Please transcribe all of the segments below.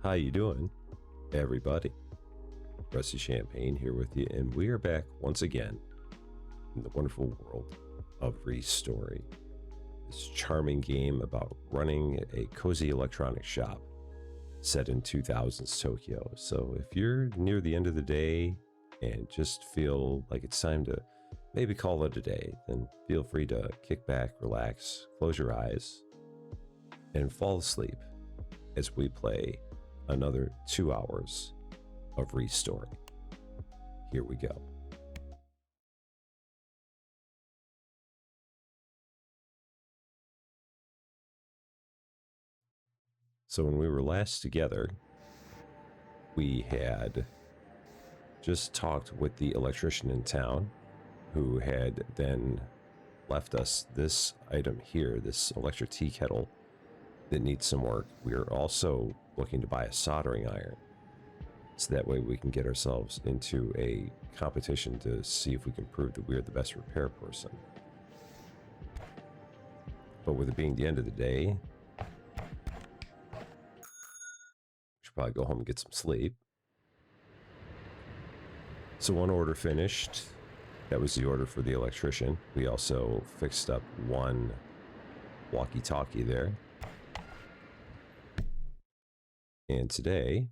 How you doing, everybody? Rusty Champaign here with you, and we are back once again in the wonderful world of ReStory. This charming game about running a cozy electronics shop set in 2000s Tokyo. So if you're near the end of the day and just feel like it's time to maybe call it a day, then feel free to kick back, relax, close your eyes, and fall asleep as we play another 2 hours of ReStory. Here we go. So when we were last together, we had just talked with the electrician in town, who had then left us this item here, this electric tea kettle that needs some work. We are also looking to buy a soldering iron, so that way we can get ourselves into a competition to see if we can prove that we're the best repair person. But with it being the end of the day, we should probably go home and get some sleep. So one order finished. That was the order for the electrician. We also fixed up one walkie-talkie there. And today,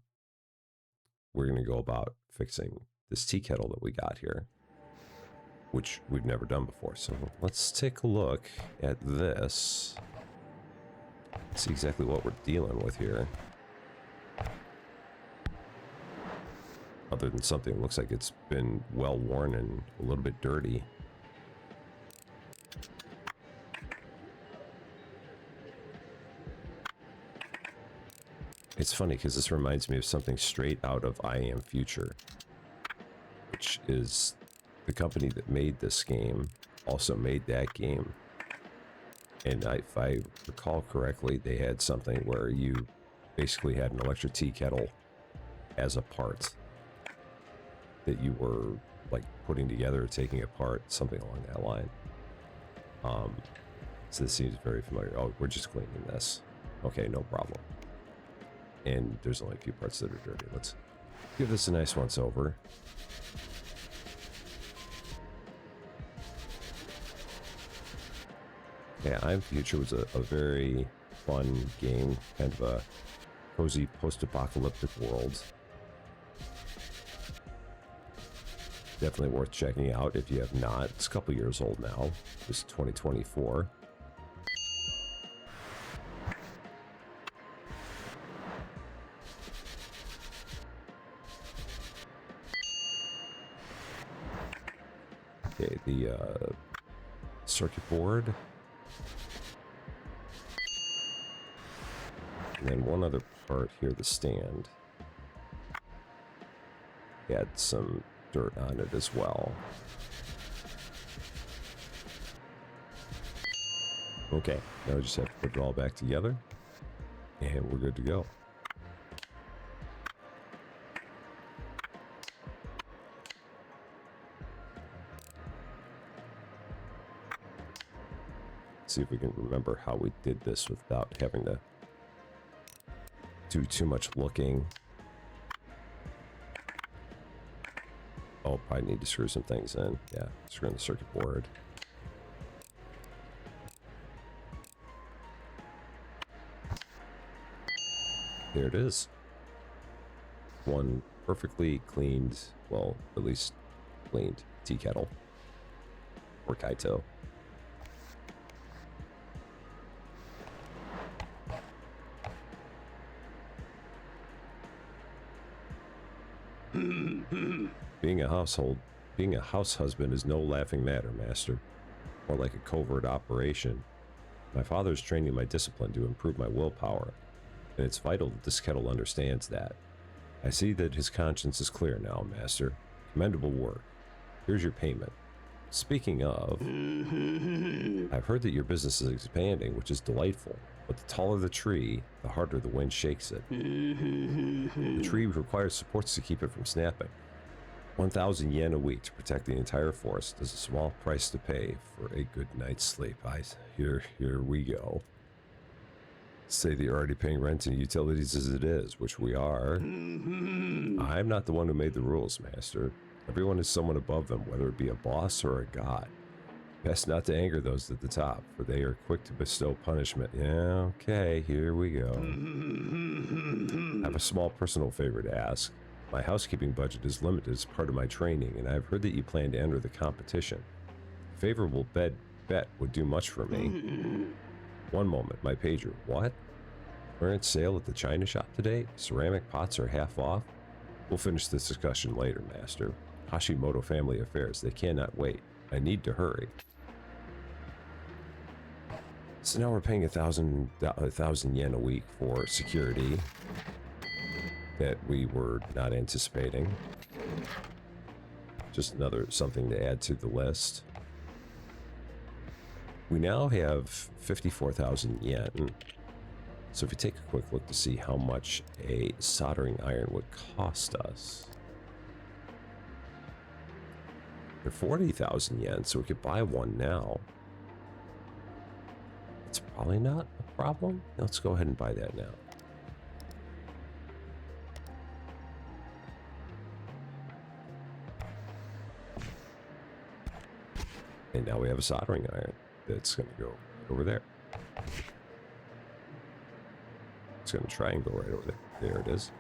we're going to go about fixing this tea kettle that we got here, which we've never done before. So let's take a look at this. See exactly what we're dealing with here. Other than something that looks like it's been well worn and a little bit dirty. It's funny because this reminds me of something straight out of I Am Future, which is the company that made this game also made that game. And if I recall correctly, they had something where you basically had an electric tea kettle as a part that you were like putting together, taking apart, something along that line. So this seems very familiar. Oh, we're just cleaning this. Okay, no problem. And there's only a few parts that are dirty. Let's give this a nice once over. Yeah, I'm Future was a very fun game, kind of a cozy post-apocalyptic world. Definitely worth checking out if you have not. It's a couple years old now. It's 2024. Okay, the circuit board. And then one other part here, the stand. Had some dirt on it as well. Okay, now we just have to put it all back together, and we're good to go. See if we can remember how we did this without having to do too much looking. Oh, probably need to screw some things in. Yeah, screw in the circuit board. There it is. One perfectly cleaned, well, at least cleaned tea kettle or kaito. Being a house husband is no laughing matter, master. More like a covert operation. My father is training my discipline to improve my willpower, and it's vital that this kettle understands that. I see that his conscience is clear now, master. Commendable work. Here's your payment. Speaking of, I've heard that your business is expanding, which is delightful, but the taller the tree, the harder the wind shakes it. The tree requires supports to keep it from snapping. 1,000 yen a week to protect the entire forest is a small price to pay for a good night's sleep. Here we go. Say that you're already paying rent and utilities as it is, which we are. I'm not the one who made the rules, Master. Everyone is someone above them, whether it be a boss or a god. Best not to anger those at the top, for they are quick to bestow punishment. Yeah, okay, here we go. I have a small personal favor to ask. My housekeeping budget is limited as part of my training, and I've heard that you plan to enter the competition. A favorable bet would do much for me. One moment, my pager. What? Clearance sale at the china shop today? Ceramic pots are half off? We'll finish this discussion later, Master. Hashimoto family affairs, they cannot wait. I need to hurry. So now we're paying 1,000 yen a week for security that we were not anticipating. Just something to add to the list. We now have 54,000 yen. So if you take a quick look to see how much a soldering iron would cost us. They're 40,000 yen, so we could buy one now. It's probably not a problem. Let's go ahead and buy that now. And now we have a soldering iron that's going to go over there. It's going to try and go right over there. There it is.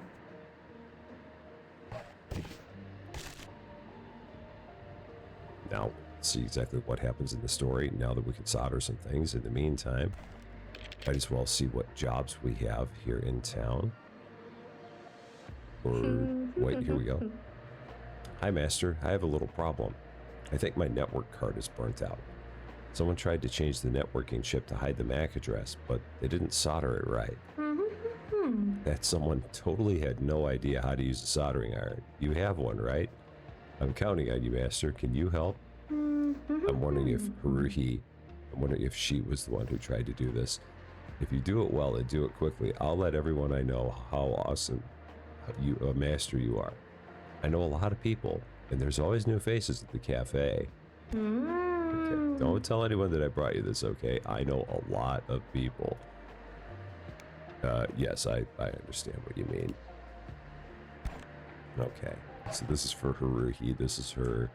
Now, see exactly what happens in the story now that we can solder some things. In the meantime, might as well see what jobs we have here in town. Or, wait, here we go. Hi, Master. I have a little problem. I think my network card is burnt out. Someone tried to change the networking chip to hide the MAC address, but they didn't solder it right. That someone totally had no idea how to use a soldering iron. You have one, right? I'm counting on you, Master. Can you help? I'm wondering if she was the one who tried to do this. If you do it well and do it quickly, I'll let everyone I know how awesome a master you are. I know a lot of people, and there's always new faces at the cafe. Okay, don't tell anyone that I brought you this, okay? I know a lot of people. Yes, I understand what you mean. Okay, so this is for Haruhi. This is her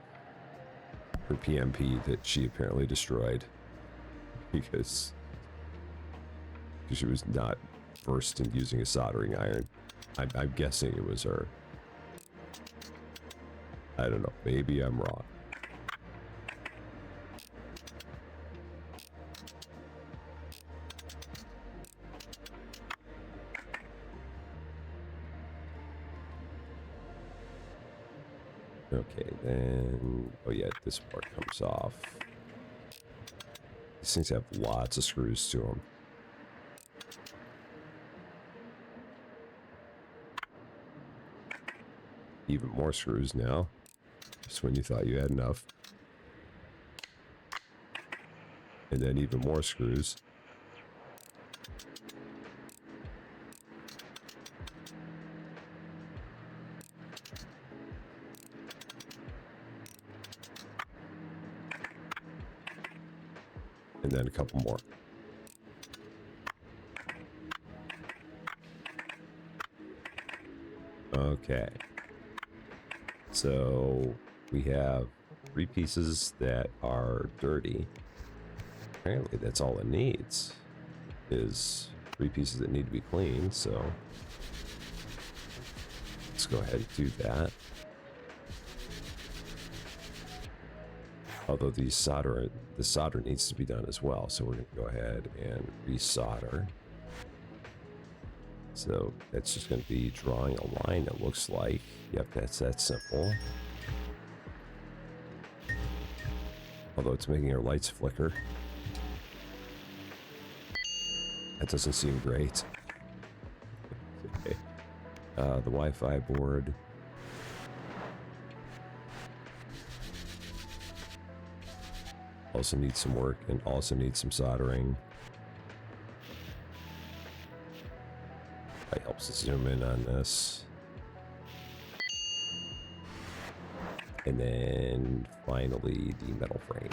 PMP that she apparently destroyed because she was not versed in using a soldering iron. I'm guessing it was her. I don't know. Maybe I'm wrong. Okay, then... Oh yeah, this part comes off. These things have lots of screws to them. Even more screws now. Just when you thought you had enough. And then even more screws. And then a couple more. Okay. So we have 3 pieces that are dirty. Apparently that's all it needs, is 3 pieces that need to be cleaned, so let's go ahead and do that. Although the solder needs to be done as well, so we're going to go ahead and resolder. So that's just going to be drawing a line, it looks like. Yep, that's that simple. Although it's making our lights flicker. That doesn't seem great. Okay. The Wi-Fi board. Also needs some work and also needs some soldering. That helps us zoom in on this. And then finally the metal frame.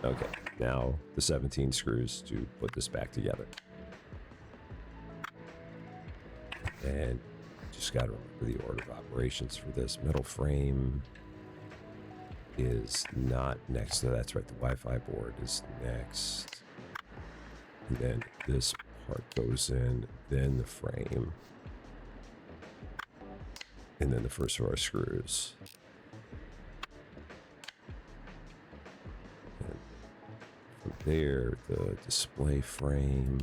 Okay, now the 17 screws to put this back together. And just got to remember the order of operations for this. Metal frame is not next to, that's right, the Wi-Fi board is next. And then this part goes in, then the frame. And then the first of our screws. And from there, the display frame,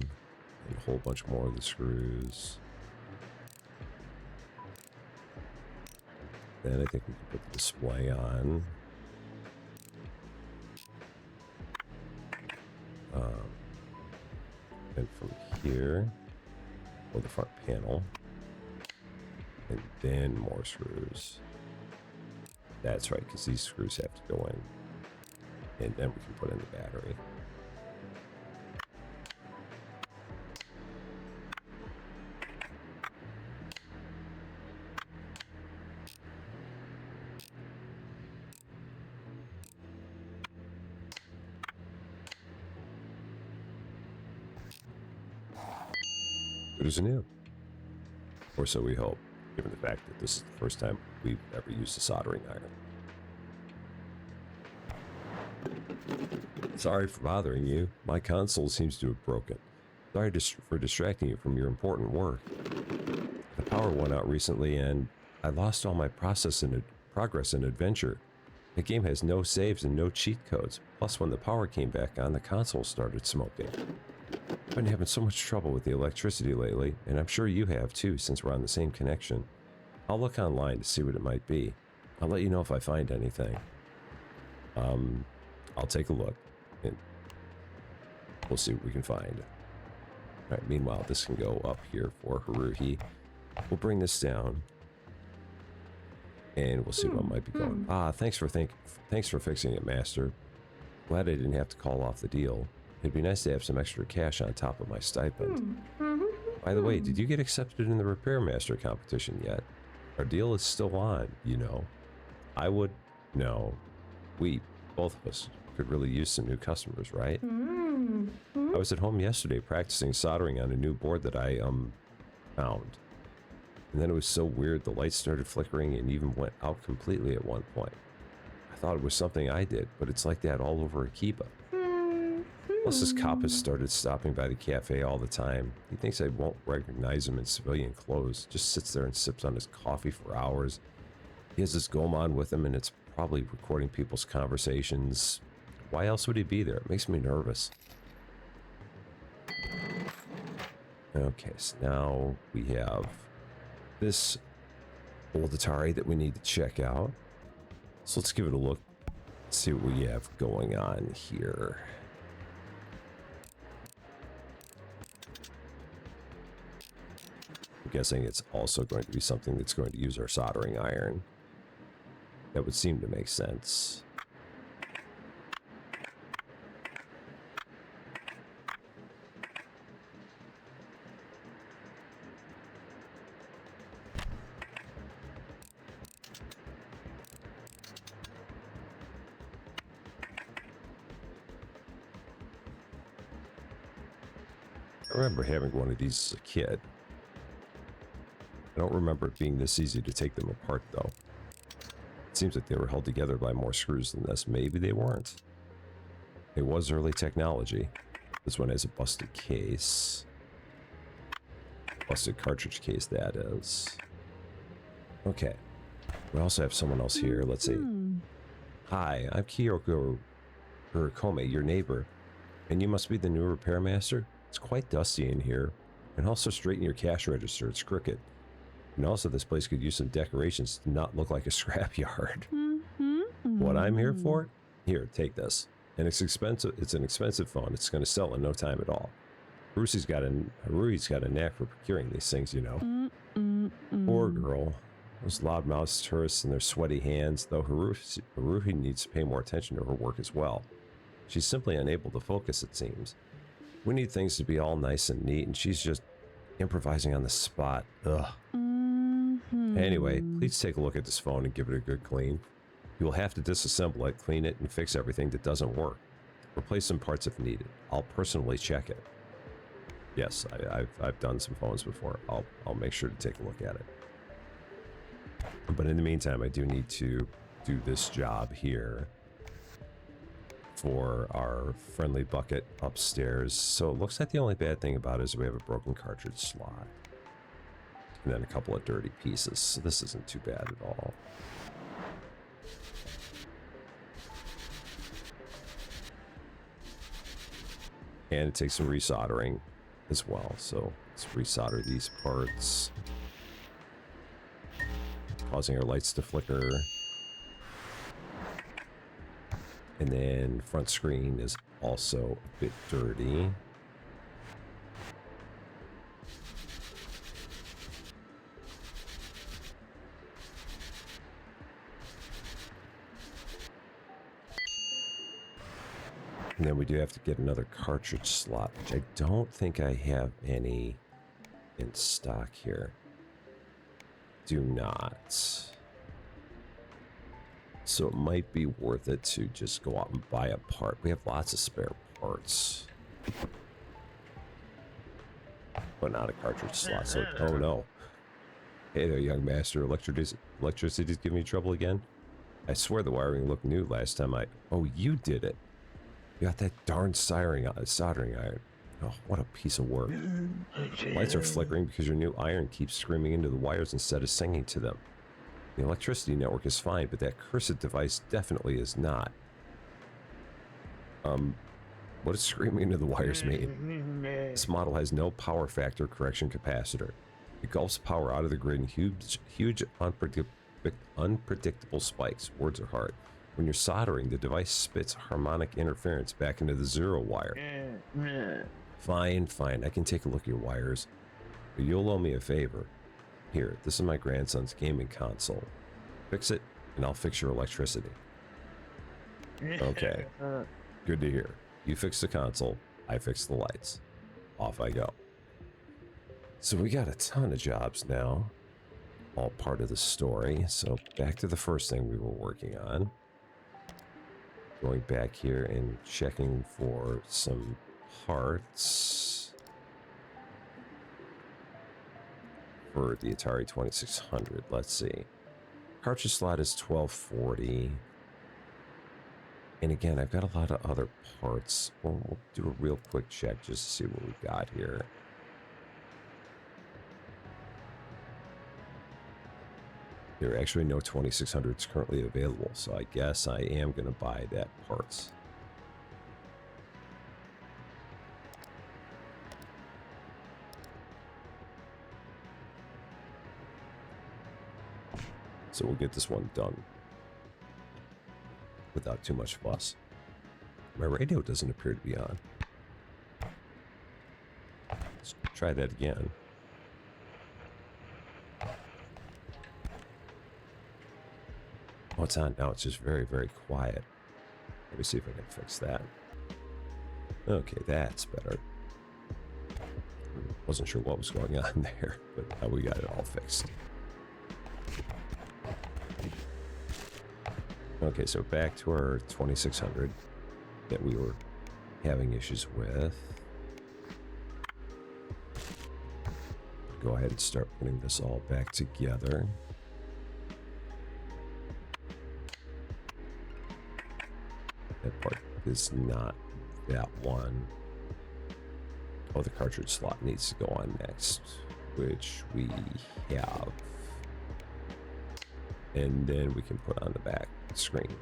and a whole bunch more of the screws. Then I think we can put the display on. And from here, or the front panel, and then more screws. That's right, because these screws have to go in. And then we can put in the battery. Good as new. Or so we hope, given the fact that this is the first time we've ever used a soldering iron. Sorry for bothering you. My console seems to have broken. Sorry for distracting you from your important work. The power went out recently and I lost all my progress and adventure. The game has no saves and no cheat codes. Plus, when the power came back on, the console started smoking. I've been having so much trouble with the electricity lately, and I'm sure you have too, since we're on the same connection. I'll look online to see what it might be. I'll let you know if I find anything. I'll take a look, and we'll see what we can find. All right, meanwhile, this can go up here for Haruhi. We'll bring this down, and we'll see what might be going. Thanks for fixing it, Master. Glad I didn't have to call off the deal. It'd be nice to have some extra cash on top of my stipend. By the way, did you get accepted in the Repair Master competition yet? Our deal is still on, you know. I would... No. We, both of us, could really use some new customers, right? I was at home yesterday practicing soldering on a new board that I, found. And then it was so weird, the lights started flickering and even went out completely at one point. I thought it was something I did, but it's like that all over Akiba. Plus, this cop has started stopping by the cafe all the time. He thinks I won't recognize him in civilian clothes. Just sits there and sips on his coffee for hours. He has this Gomon with him, and it's probably recording people's conversations. Why else would he be there? It makes me nervous. Okay, so now we have this old Atari that we need to check out. So let's give it a look. See what we have going on here. I'm guessing it's also going to be something that's going to use our soldering iron. That would seem to make sense. I remember having one of these as a kid. I don't remember it being this easy to take them apart, though. It seems like they were held together by more screws than this. Maybe they weren't. It was early technology. This one has a busted case. Busted cartridge case, that is. Okay. We also have someone else here. Let's see. Hi, I'm Kyoko Urikome, your neighbor. And you must be the new repair master? It's quite dusty in here. And also straighten your cash register. It's crooked. And also this place could use some decorations to not look like a scrapyard. What I'm here for? Here, take this. And it's expensive. It's an expensive phone. It's going to sell in no time at all. Haruhi's got a knack for procuring these things, you know. Poor girl. Those loudmouth tourists and their sweaty hands, though Haruhi needs to pay more attention to her work as well. She's simply unable to focus, it seems. We need things to be all nice and neat, and she's just improvising on the spot. Ugh. Anyway, please take a look at this phone and give it a good clean. You will have to disassemble it, clean it, and fix everything that doesn't work. Replace some parts if needed. I'll personally check it. Yes, I've done some phones before. I'll make sure to take a look at it. But in the meantime, I do need to do this job here for our friendly bucket upstairs. So it looks like the only bad thing about it is we have a broken cartridge slot. And then a couple of dirty pieces. So this isn't too bad at all. And it takes some resoldering as well. So let's resolder these parts. Causing our lights to flicker. And then front screen is also a bit dirty. And then we do have to get another cartridge slot, which I don't think I have any in stock here. Do not. So it might be worth it to just go out and buy a part. We have lots of spare parts. But not a cartridge slot. So, oh no. Hey there, young master. Electricity's giving me trouble again? I swear the wiring looked new last time I... Oh, you did it. You got that darn soldering iron. Oh, what a piece of work. Lights are flickering because your new iron keeps screaming into the wires instead of singing to them. The electricity network is fine, but that cursed device definitely is not. What does screaming into the wires mean? This model has no power factor correction capacitor. It gulps power out of the grid in huge unpredictable spikes. Words are hard. When you're soldering, the device spits harmonic interference back into the zero wire. Fine, I can take a look at your wires. But you'll owe me a favor. Here, this is my grandson's gaming console. Fix it, and I'll fix your electricity. Okay. Good to hear. You fix the console, I fix the lights. Off I go. So we got a ton of jobs now. All part of the story. So back to the first thing we were working on. Going back here and checking for some parts for the Atari 2600. Let's see. Cartridge slot is 1240. And again, I've got a lot of other parts. We'll do a real quick check just to see what we've got here. There are actually no 2600s currently available, so I guess I am going to buy that parts. So we'll get this one done without too much fuss. My radio doesn't appear to be on. Let's try that again. Oh, it's on now. It's just very, very quiet. Let me see if I can fix that. Okay, that's better. Wasn't sure what was going on there, but now we got it all fixed. Okay, so back to our 2600 that we were having issues with. Go ahead and start putting this all back together. That part is not that one. Oh, the cartridge slot needs to go on next, which we have. And then we can put on the back screen.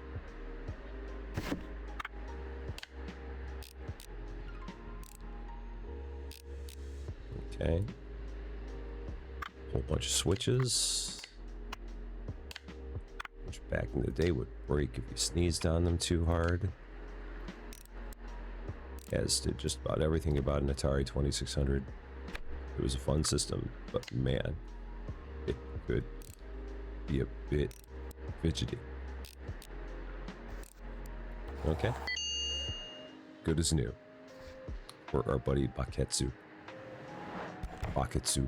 Okay. Whole bunch of switches, which back in the day would break if you sneezed on them too hard. As did just about everything about an Atari 2600. It was a fun system, but man, it could be a bit fidgety. Okay. Good as new. For our buddy Baketsu. Baketsu.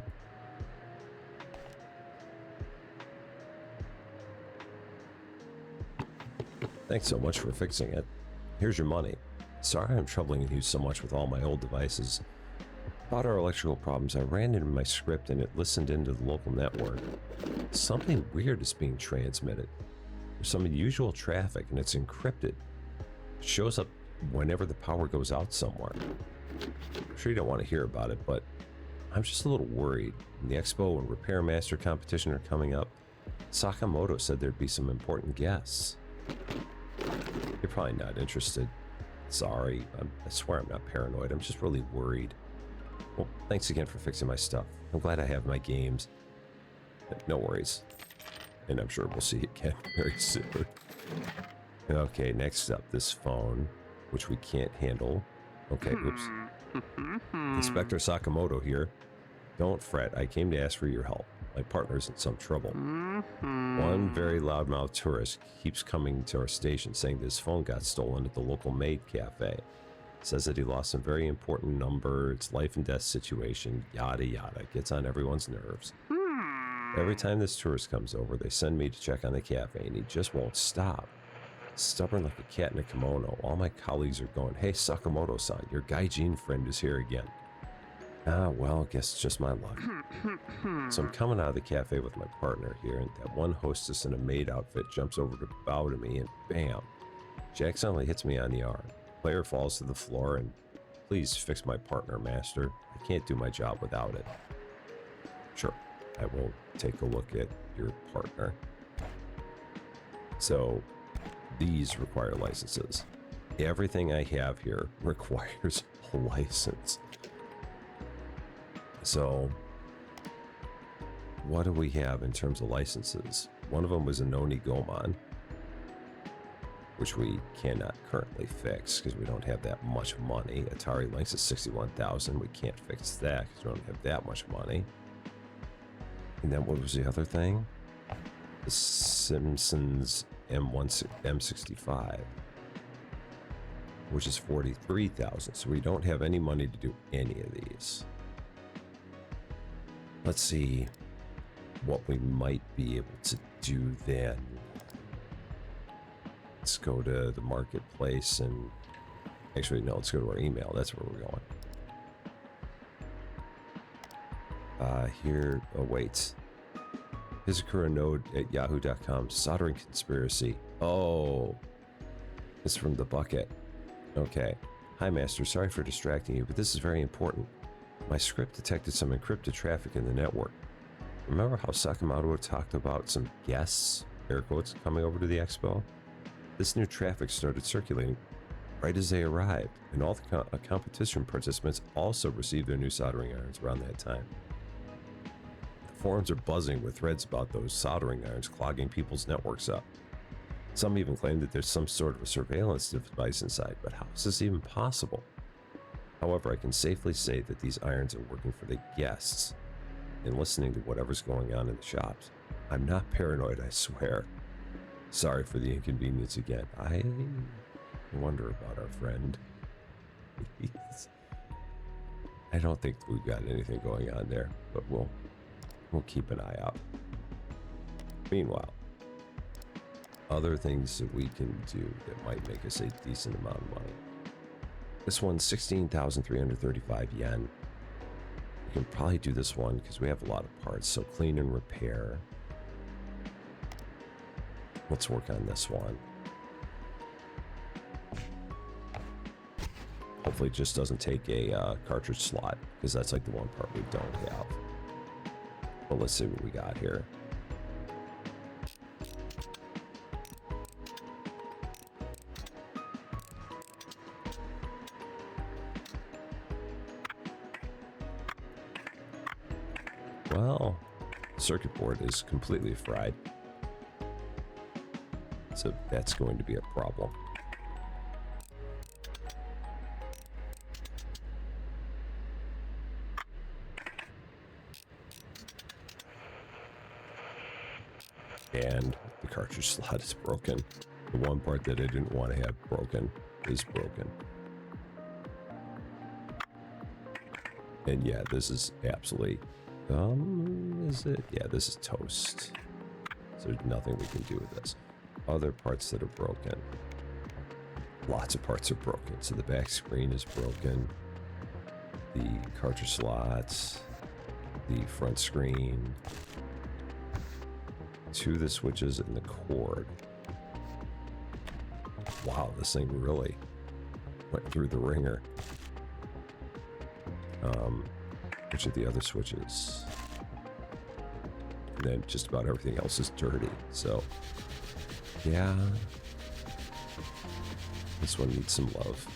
Thanks so much for fixing it. Here's your money. Sorry I'm troubling you so much with all my old devices. About our electrical problems, I ran into my script and it listened into the local network. Something weird is being transmitted. There's some unusual traffic and it's encrypted. It shows up whenever the power goes out somewhere. I'm sure you don't want to hear about it, but I'm just a little worried. The Expo and Repair Master competition are coming up. Sakamoto said there'd be some important guests. You're probably not interested. Sorry, I swear I'm not paranoid. I'm just really worried. Well, thanks again for fixing my stuff. I'm glad I have my games. No worries. And I'm sure we'll see you again very soon. Okay, next up, this phone, which we can't handle. Okay, oops. Inspector Sakamoto here. Don't fret, I came to ask for your help. My partner's in some trouble. One very loudmouth tourist keeps coming to our station saying that his phone got stolen at the local maid cafe. Says that he lost some very important number, it's life and death situation, yada yada. Gets on everyone's nerves. Every time this tourist comes over, they send me to check on the cafe and he just won't stop. Stubborn like a cat in a kimono. All my colleagues are going, hey Sakamoto-san, your gaijin friend is here again. Ah, well, guess it's just my luck. So I'm coming out of the cafe with my partner here, and that one hostess in a maid outfit jumps over to bow to me, and bam! She accidentally hits me on the arm. Player falls to the floor, and please fix my partner, master. I can't do my job without it. Sure, I will take a look at your partner. So, these require licenses. Everything I have here requires a license. So, what do we have in terms of licenses? One of them was a Noni Goman, which we cannot currently fix because we don't have that much money. Atari Lynx is 61,000. We can't fix that because we don't have that much money. And then what was the other thing? The Simpsons M65, which is 43,000. So we don't have any money to do any of these. Let's see what we might be able to do then. Let's go to the marketplace and actually, no, let's go to our email. That's where we're going. Here, oh wait. Hizakura node at yahoo.com. Soldering conspiracy. Oh, it's from the bucket. Okay. Hi, Master. Sorry for distracting you, but this is very important. My script detected some encrypted traffic in the network. Remember how Sakamoto talked about some guests, air quotes, coming over to the expo? This new traffic started circulating right as they arrived, and all the competition participants also received their new soldering irons around that time. The forums are buzzing with threads about those soldering irons clogging people's networks up. Some even claim that there's some sort of a surveillance device inside, but how is this even possible? However, I can safely say that these irons are working for the guests and listening to whatever's going on in the shops. I'm not paranoid, I swear. Sorry for the inconvenience again. I wonder about our friend. I don't think we've got anything going on there, but we'll keep an eye out. Meanwhile, other things that we can do that might make us a decent amount of money. This one's 16,335 yen. We can probably do this one because we have a lot of parts. So clean and repair. Let's work on this one. Hopefully it just doesn't take a cartridge slot because that's like the one part we don't have. But let's see what we got here. Well, circuit board is completely fried. So that's going to be a problem. And the cartridge slot is broken. The one part that I didn't want to have broken is broken. And yeah, this is absolutely... is it? Yeah, this is toast. So there's nothing we can do with this. Other parts that are broken. lots of parts are broken. So the back screen is broken, the cartridge slots, the front screen, 2 of the switches, and the cord. Wow, this thing really went through the ringer. Which are the other switches? And then just about everything else is dirty. So, yeah. This one needs some love.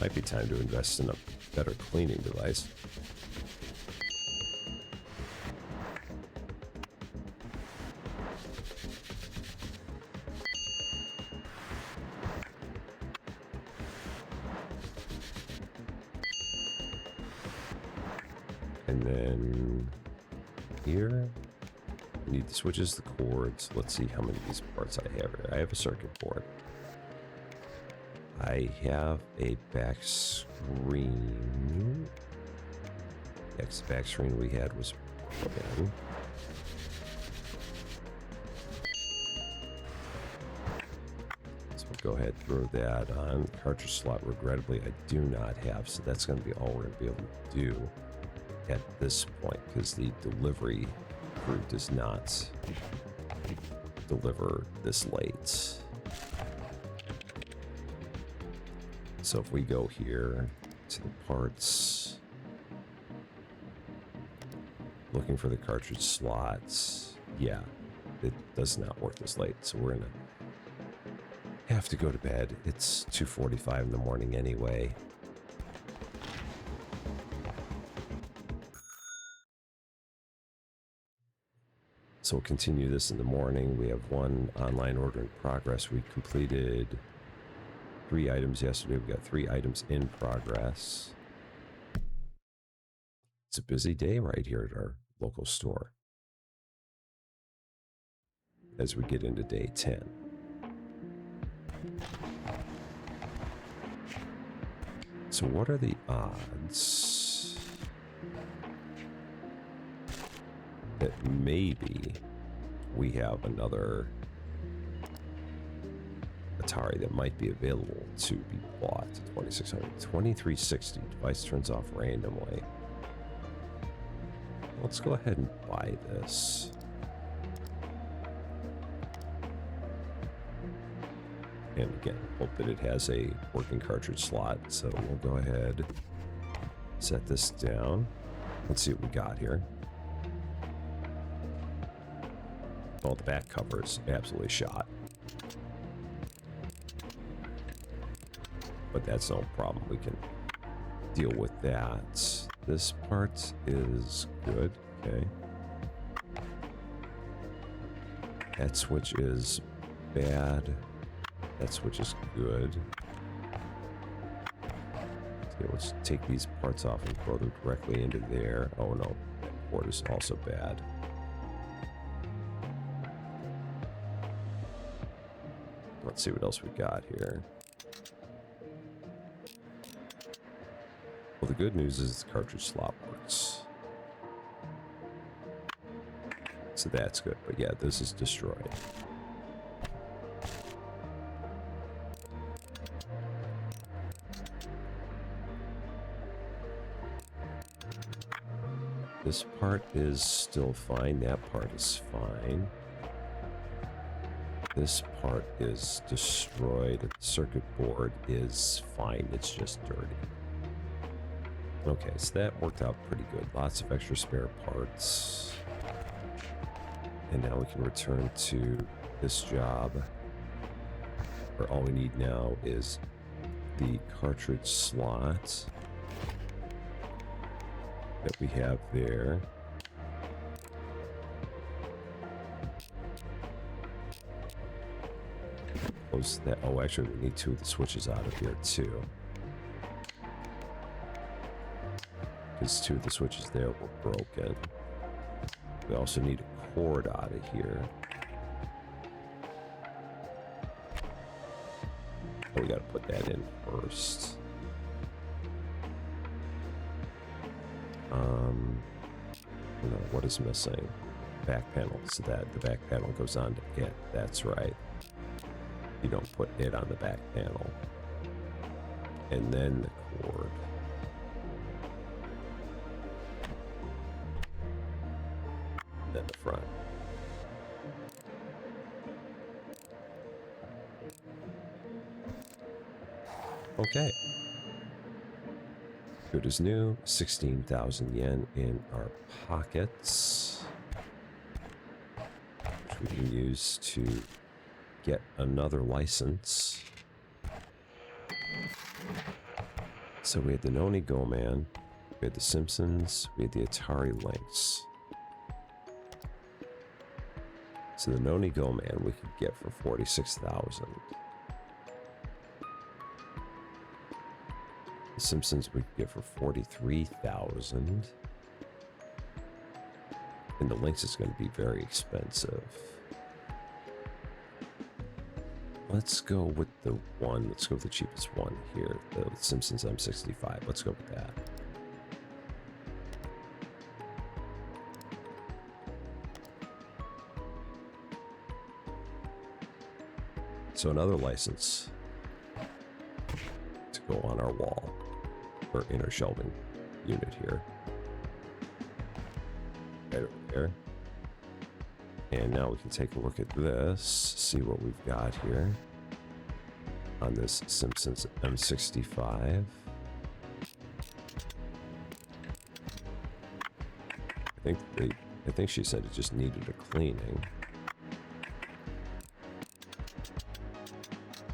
Might be time to invest in a better cleaning device. And then here, we need the switches, the cords. Let's see how many of these parts I have here. I have a circuit board. I have a back screen. Next back screen we had was broken. So we'll go ahead and throw that on. Cartridge slot, regrettably, I do not have, so that's going to be all we're going to be able to do at this point, because the delivery crew does not deliver this late. So if we go here to the parts, looking for the cartridge slots, yeah, it does not work this late. So we're gonna have to go to bed. It's 2:45 in the morning anyway. So we'll continue this in the morning. We have 1 online order in progress. We completed 3 items yesterday. We've got 3 items in progress. It's a busy day right here at our local store as we get into day 10. So what are the odds that maybe we have another Atari that might be available to be bought? 2600, 2360. Device turns off randomly. Let's go ahead and buy this. And again, hope that it has a working cartridge slot. So we'll go ahead, set this down. Let's see what we got here. Well, the back cover is absolutely shot. But that's no problem. We can deal with that. This part is good. Okay. That switch is bad. That switch is good. Okay, let's take these parts off and throw them directly into there. Oh no, that port is also bad. Let's see what else we got here. Well, the good news is the cartridge slot works. So that's good. But yeah, this is destroyed. This part is still fine. That part is fine. This part is destroyed. The circuit board is fine. It's just dirty. Okay, so that worked out pretty good. Lots of extra spare parts. And now we can return to this job, where all we need now is the cartridge slot that we have there. Close that. Oh, actually, we need 2 of the switches out of here too, because 2 of the switches there were broken. We also need a cord out of here. Oh, we got to put that in first. No, what is missing? back panel so that the back panel goes on to it. That's right. You don't put it on the back panel. And then the cord. Then the front. Okay. Good as new. 16,000 yen in our pockets, which we can use to get another license. So we had the Noni Go Man, we had the Simpsons, we had the Atari Lynx. So the Noni Go Man we could get for 46,000. The Simpsons we could get for 43,000. And the Lynx is going to be very expensive. Let's go with the one. Let's go with the cheapest one here. The Simpsons M65. Let's go with that. So another license to go on our wall, or in our shelving unit here. Right over there. And now we can take a look at this, see what we've got here on this Simpsons M65. I think she said it just needed a cleaning.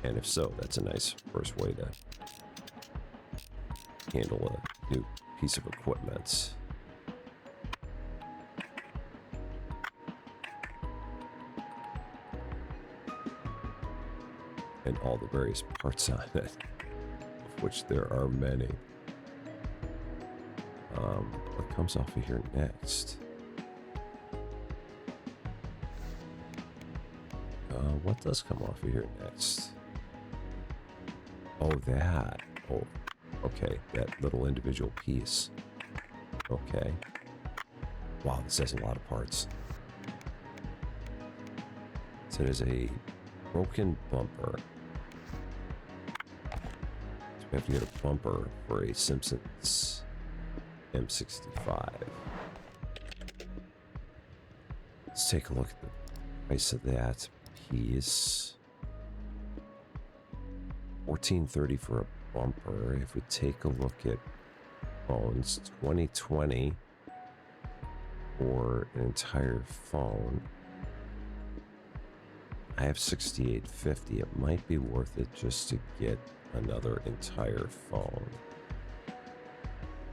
And if so, that's a nice first way to handle a new piece of equipment. And all the various parts on it, of which there are many. What comes off of here next? What does come off of here next? Oh, that. Oh, okay. That little individual piece. Okay. Wow, this has a lot of parts. So there's a broken bumper. So we have to get a bumper for a Simpsons M65. Let's take a look at the price of that piece. $14.30 for a bumper. If we take a look at phones, 2020 for an entire phone. I have $68.50. It might be worth it just to get another entire phone.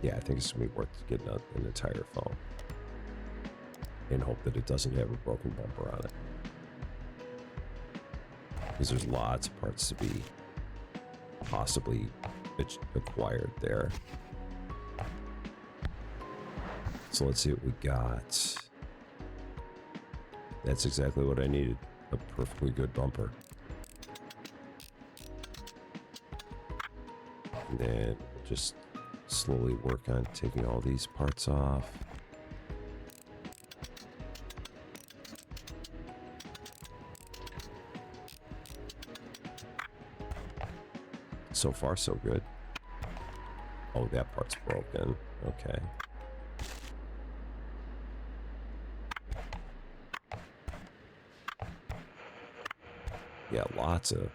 Yeah, I think it's gonna be worth getting an entire phone, and hope that it doesn't have a broken bumper on it, because there's lots of parts to be possibly acquired there. So let's see what we got. That's exactly what I needed. A perfectly good bumper. And then just slowly work on taking all these parts off. So far, so good. Oh, that part's broken. Okay. Yeah, lots of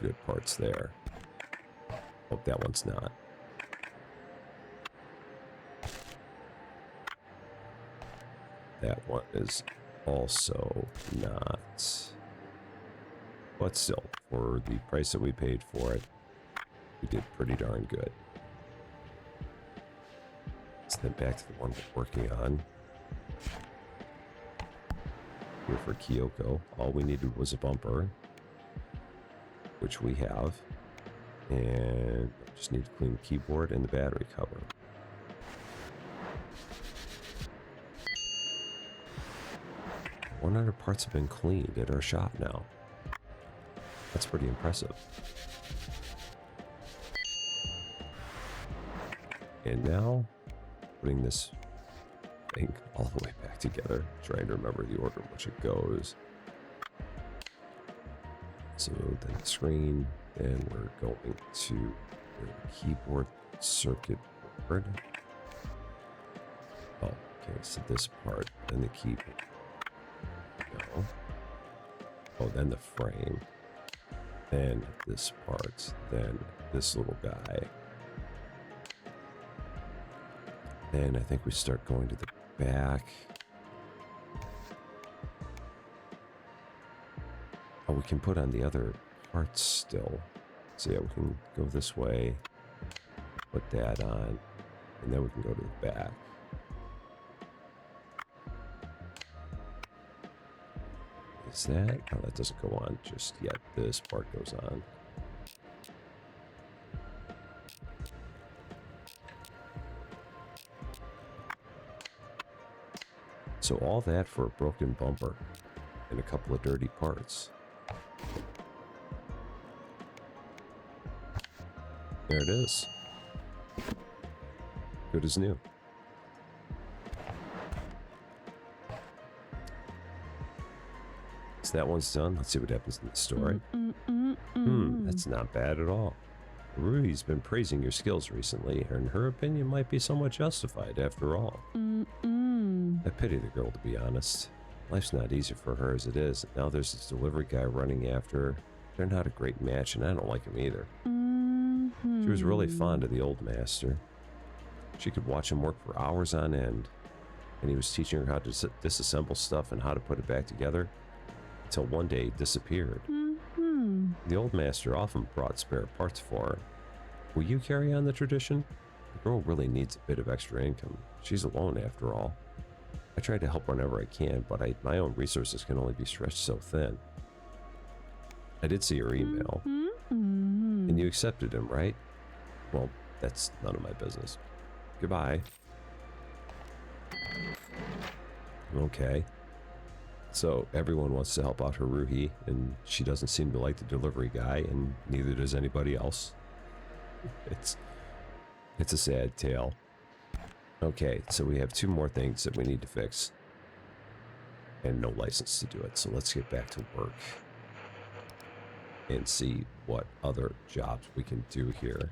good parts there. Hope that one's not. That one is also not. But still, for the price that we paid for it, we did pretty darn good. So then back to the one we're working on. Here for Kyoko, all we needed was a bumper, which we have, and just need to clean the keyboard and the battery cover. One hundred parts have been cleaned at our shop now. That's pretty impressive. And now, putting this thing all the way back together, trying to remember the order in which it goes. So then the screen, then we're going to the keyboard circuit board. Oh, okay, so this part, then the keyboard. No. Oh, then the frame. Then this part, then this little guy. Then I think we start going to the back. Oh, we can put on the other parts still. So yeah, we can go this way, put that on, and then we can go to the back. Is that? Oh, that doesn't go on just yet. This part goes on. So all that for a broken bumper and a couple of dirty parts. There it is. Good as new. So that one's done. Let's see what happens in the story. That's not bad at all. Rudy's been praising your skills recently, and her opinion might be somewhat justified after all. I pity the girl, to be honest. Life's not easy for her as it is. Now there's this delivery guy running after her. They're not a great match, and I don't like him either. She was really fond of the old master. She could watch him work for hours on end, and he was teaching her how to disassemble stuff and how to put it back together, until one day he disappeared. The old master often brought spare parts for her. Will you carry on the tradition? The girl really needs a bit of extra income. She's alone after all. I try to help whenever I can, but my own resources can only be stretched so thin. I did see your email. And you accepted him, right? Well, that's none of my business. Goodbye. Okay. So everyone wants to help out Haruhi, and she doesn't seem to like the delivery guy, and neither does anybody else. It's a sad tale. Okay, so we have two more things that we need to fix. And no license to do it, so let's get back to work. And see what other jobs we can do here.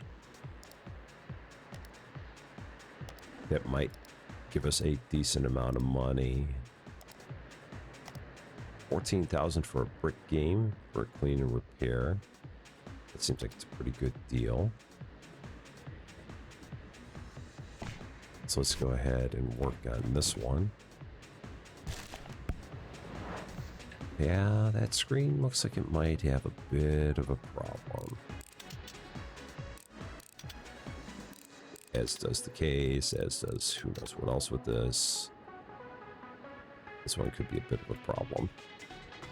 That might give us a decent amount of money. 14,000 for a brick game for clean and repair. That seems like it's a pretty good deal. So let's go ahead and work on this one. Yeah, that screen looks like it might have a bit of a problem. As does the case, as does who knows what else with this. This one could be a bit of a problem,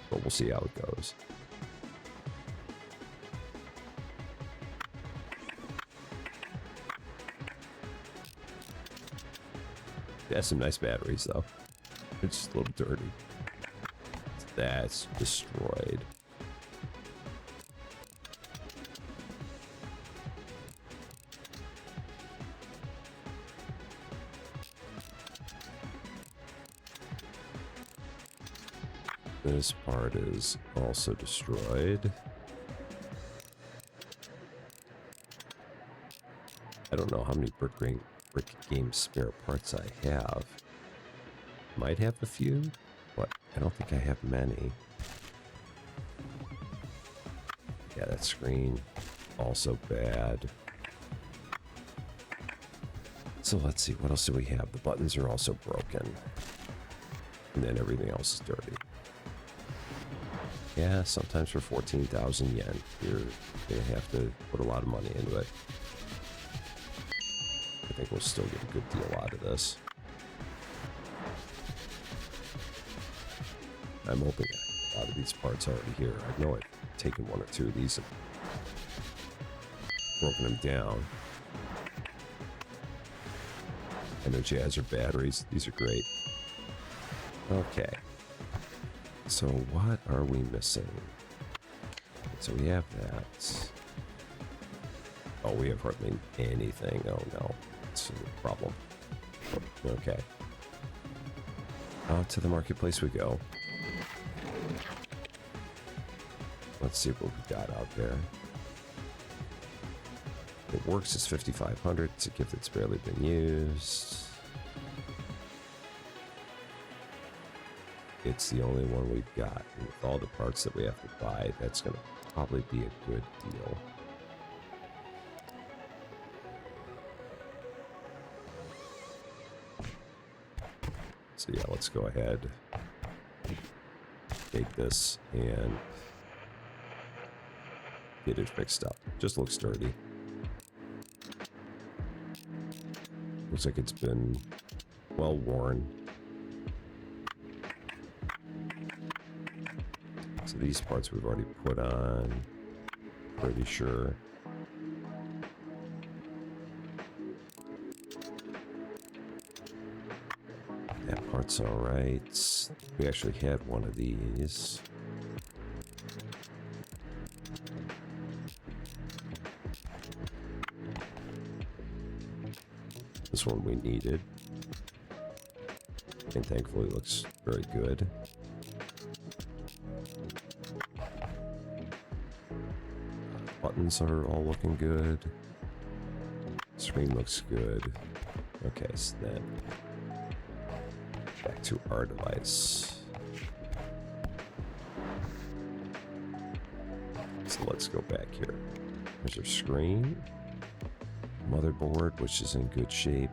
but we'll see how it goes. It has some nice batteries though. It's just a little dirty. That's destroyed. This part is also destroyed. I don't know how many brick game spare parts I have. Might have a few, but I don't think I have many. Yeah, that screen also bad. So let's see, what else do we have? The buttons are also broken. And then everything else is dirty. Yeah, sometimes for 14,000 yen, you're gonna have to put a lot of money into it. I think we'll still get a good deal out of this. I'm hoping a lot of these parts already here. I know I've taken one or two of these and broken them down. Energizer batteries, these are great. Okay. So what are we missing? So we have that. Oh, we have hardly anything. Oh no, it's a problem. Okay. Out to the marketplace we go. Let's see what we got out there. It works as 5,500. It's a gift that's barely been used. It's the only one we've got. And with all the parts that we have to buy, that's going to probably be a good deal. So yeah, let's go ahead, take this and get it fixed up. Just looks dirty. Looks like it's been well worn. So these parts we've already put on, pretty sure. That part's all right. We actually had one of these. This one we needed. And thankfully looks very good. Buttons are all looking good. Screen looks good. Okay, so then back to our device. So let's go back here. There's our screen. Motherboard, which is in good shape.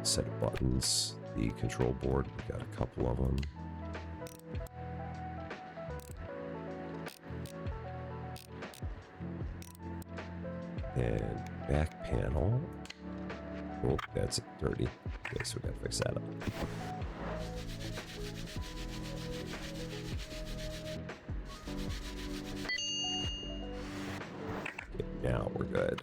Set of buttons. The control board, we got a couple of them. And back panel. Oh, that's dirty. Okay, so we gotta fix that up. Okay, now we're good.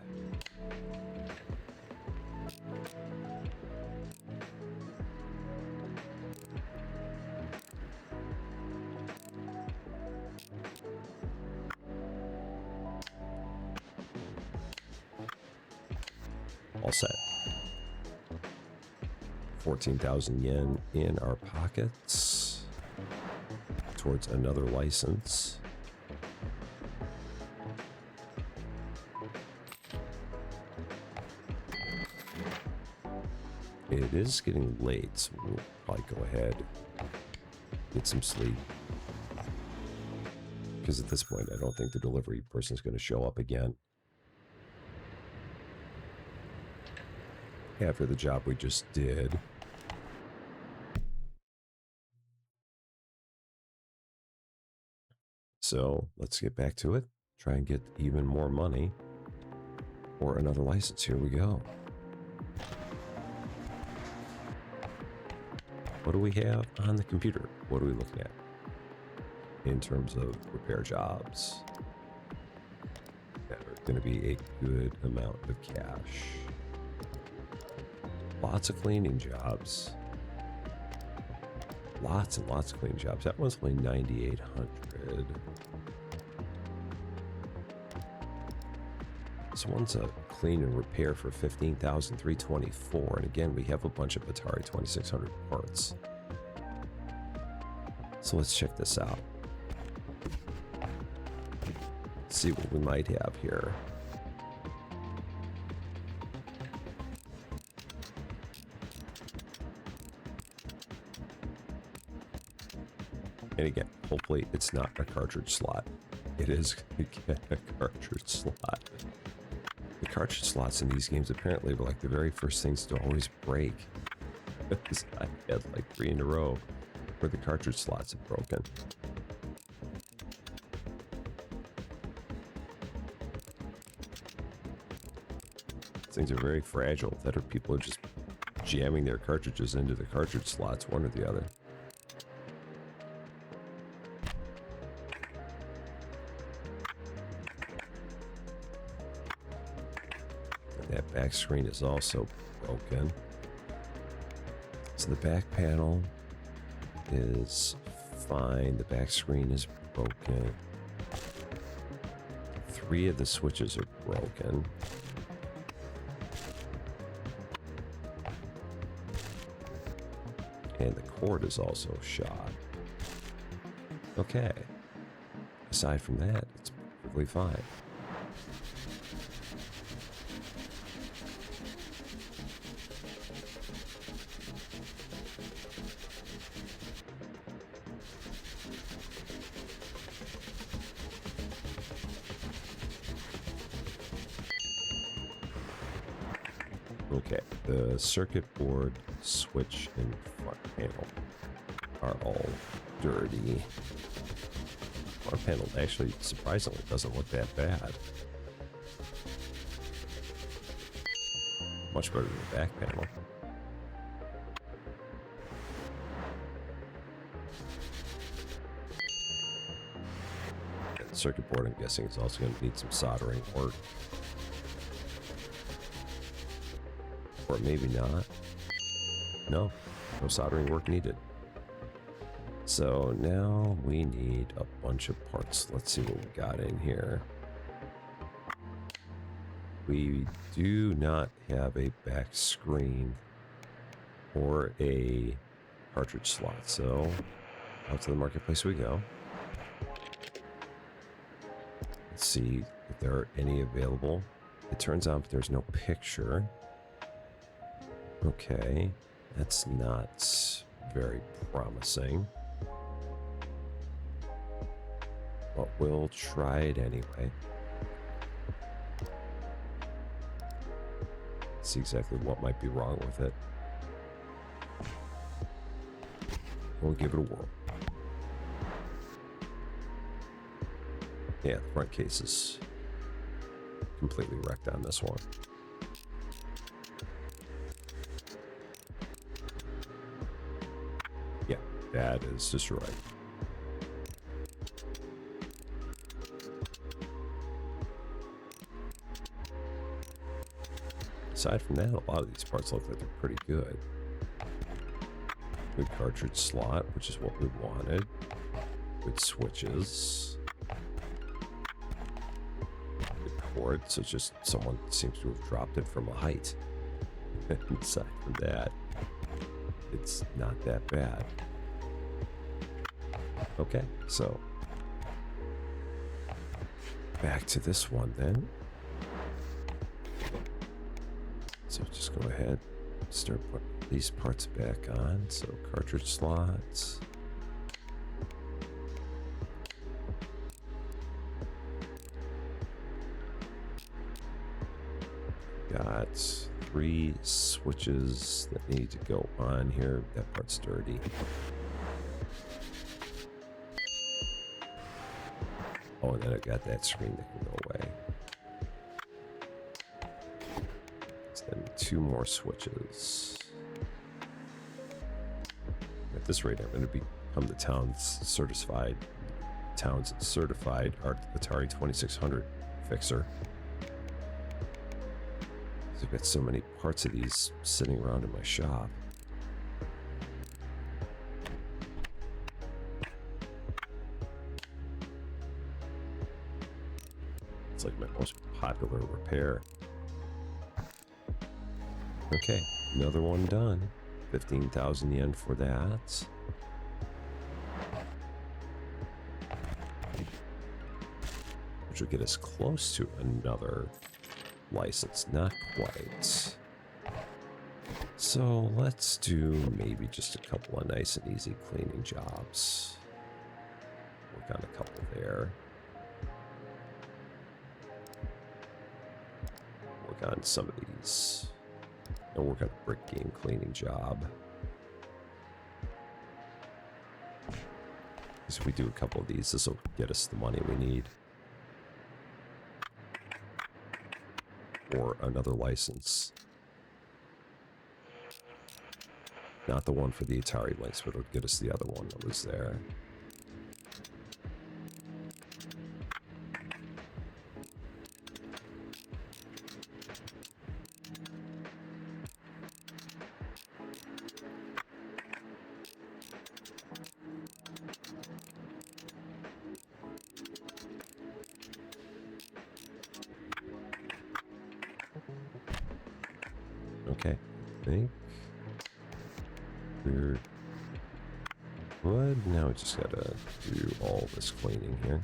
All set. 14,000 yen in our pockets towards another license. It is getting late, so we'll probably go ahead, get some sleep. Because at this point, I don't think the delivery person's going to show up again. After the job we just did. So let's get back to it. Try and get even more money or another license. Here we go. What do we have on the computer? What are we looking at in terms of repair jobs that are going to be a good amount of cash? Lots of cleaning jobs. Lots and lots of cleaning jobs. That one's only 9,800. This one's a clean and repair for 15,324. And again, we have a bunch of Atari 2600 parts. So let's check this out. Let's see what we might have here. And again, hopefully it's not a cartridge slot. It is going to get a cartridge slot. The cartridge slots in these games apparently were like the very first things to always break. I had like 3 in a row where the cartridge slots have broken. These things are very fragile. That are people are just jamming their cartridges into the cartridge slots, one or the other. That back screen is also broken. So the back panel is fine. The back screen is broken. 3 of the switches are broken. And the cord is also shot. Okay. Aside from that, it's perfectly fine. Okay, the circuit board, switch, and front panel are all dirty. Front panel actually surprisingly doesn't look that bad. Much better than the back panel. And the circuit board, I'm guessing, is also going to need some soldering work. Or maybe not. No soldering work needed. So now we need a bunch of parts. Let's see what we got in here. We do not have a back screen or a cartridge slot, so out to the marketplace we go. Let's see if there are any available. It turns out there's no picture. Okay, that's not very promising. But we'll try it anyway. See exactly what might be wrong with it. We'll give it a whirl. Yeah, the front case is completely wrecked on this one. Yeah, that is destroyed. Aside from that, a lot of these parts look like they're pretty good. Good cartridge slot, which is what we wanted. Good switches. Good cord, so just someone seems to have dropped it from a height. Aside from that, it's not that bad. Okay, so back to this one then. So just go ahead, start putting these parts back on. So cartridge slots. Got 3 switches that need to go on here. That part's dirty. Oh, and then I got that screen that can go away. Then 2 more switches. At this rate, I'm going to become the town's certified Atari 2600 fixer. So I've got so many parts of these sitting around in my shop. It's like my most popular repair. Okay, another one done. 15,000 yen for that. Which will get us close to another license. Not quite. So let's do maybe just a couple of nice and easy cleaning jobs. Work on a couple there. Work on some of these. And work on a brick game cleaning job. So if we do a couple of these, this will get us the money we need. Or another license. Not the one for the Atari links, but it'll get us the other one that was there. Okay, I think we're wood. Now we just gotta do all this cleaning here.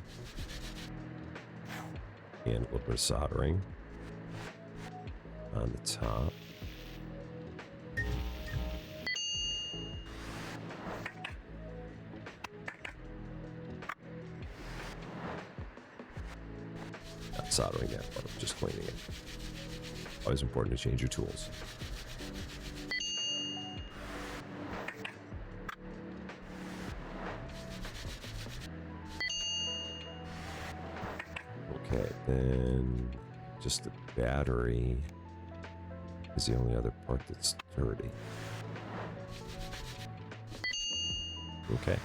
And a little bit of soldering on the top. Not soldering that, but I'm just cleaning it. Always important to change your tools. Okay, then just the battery is the only other part that's dirty. Okay,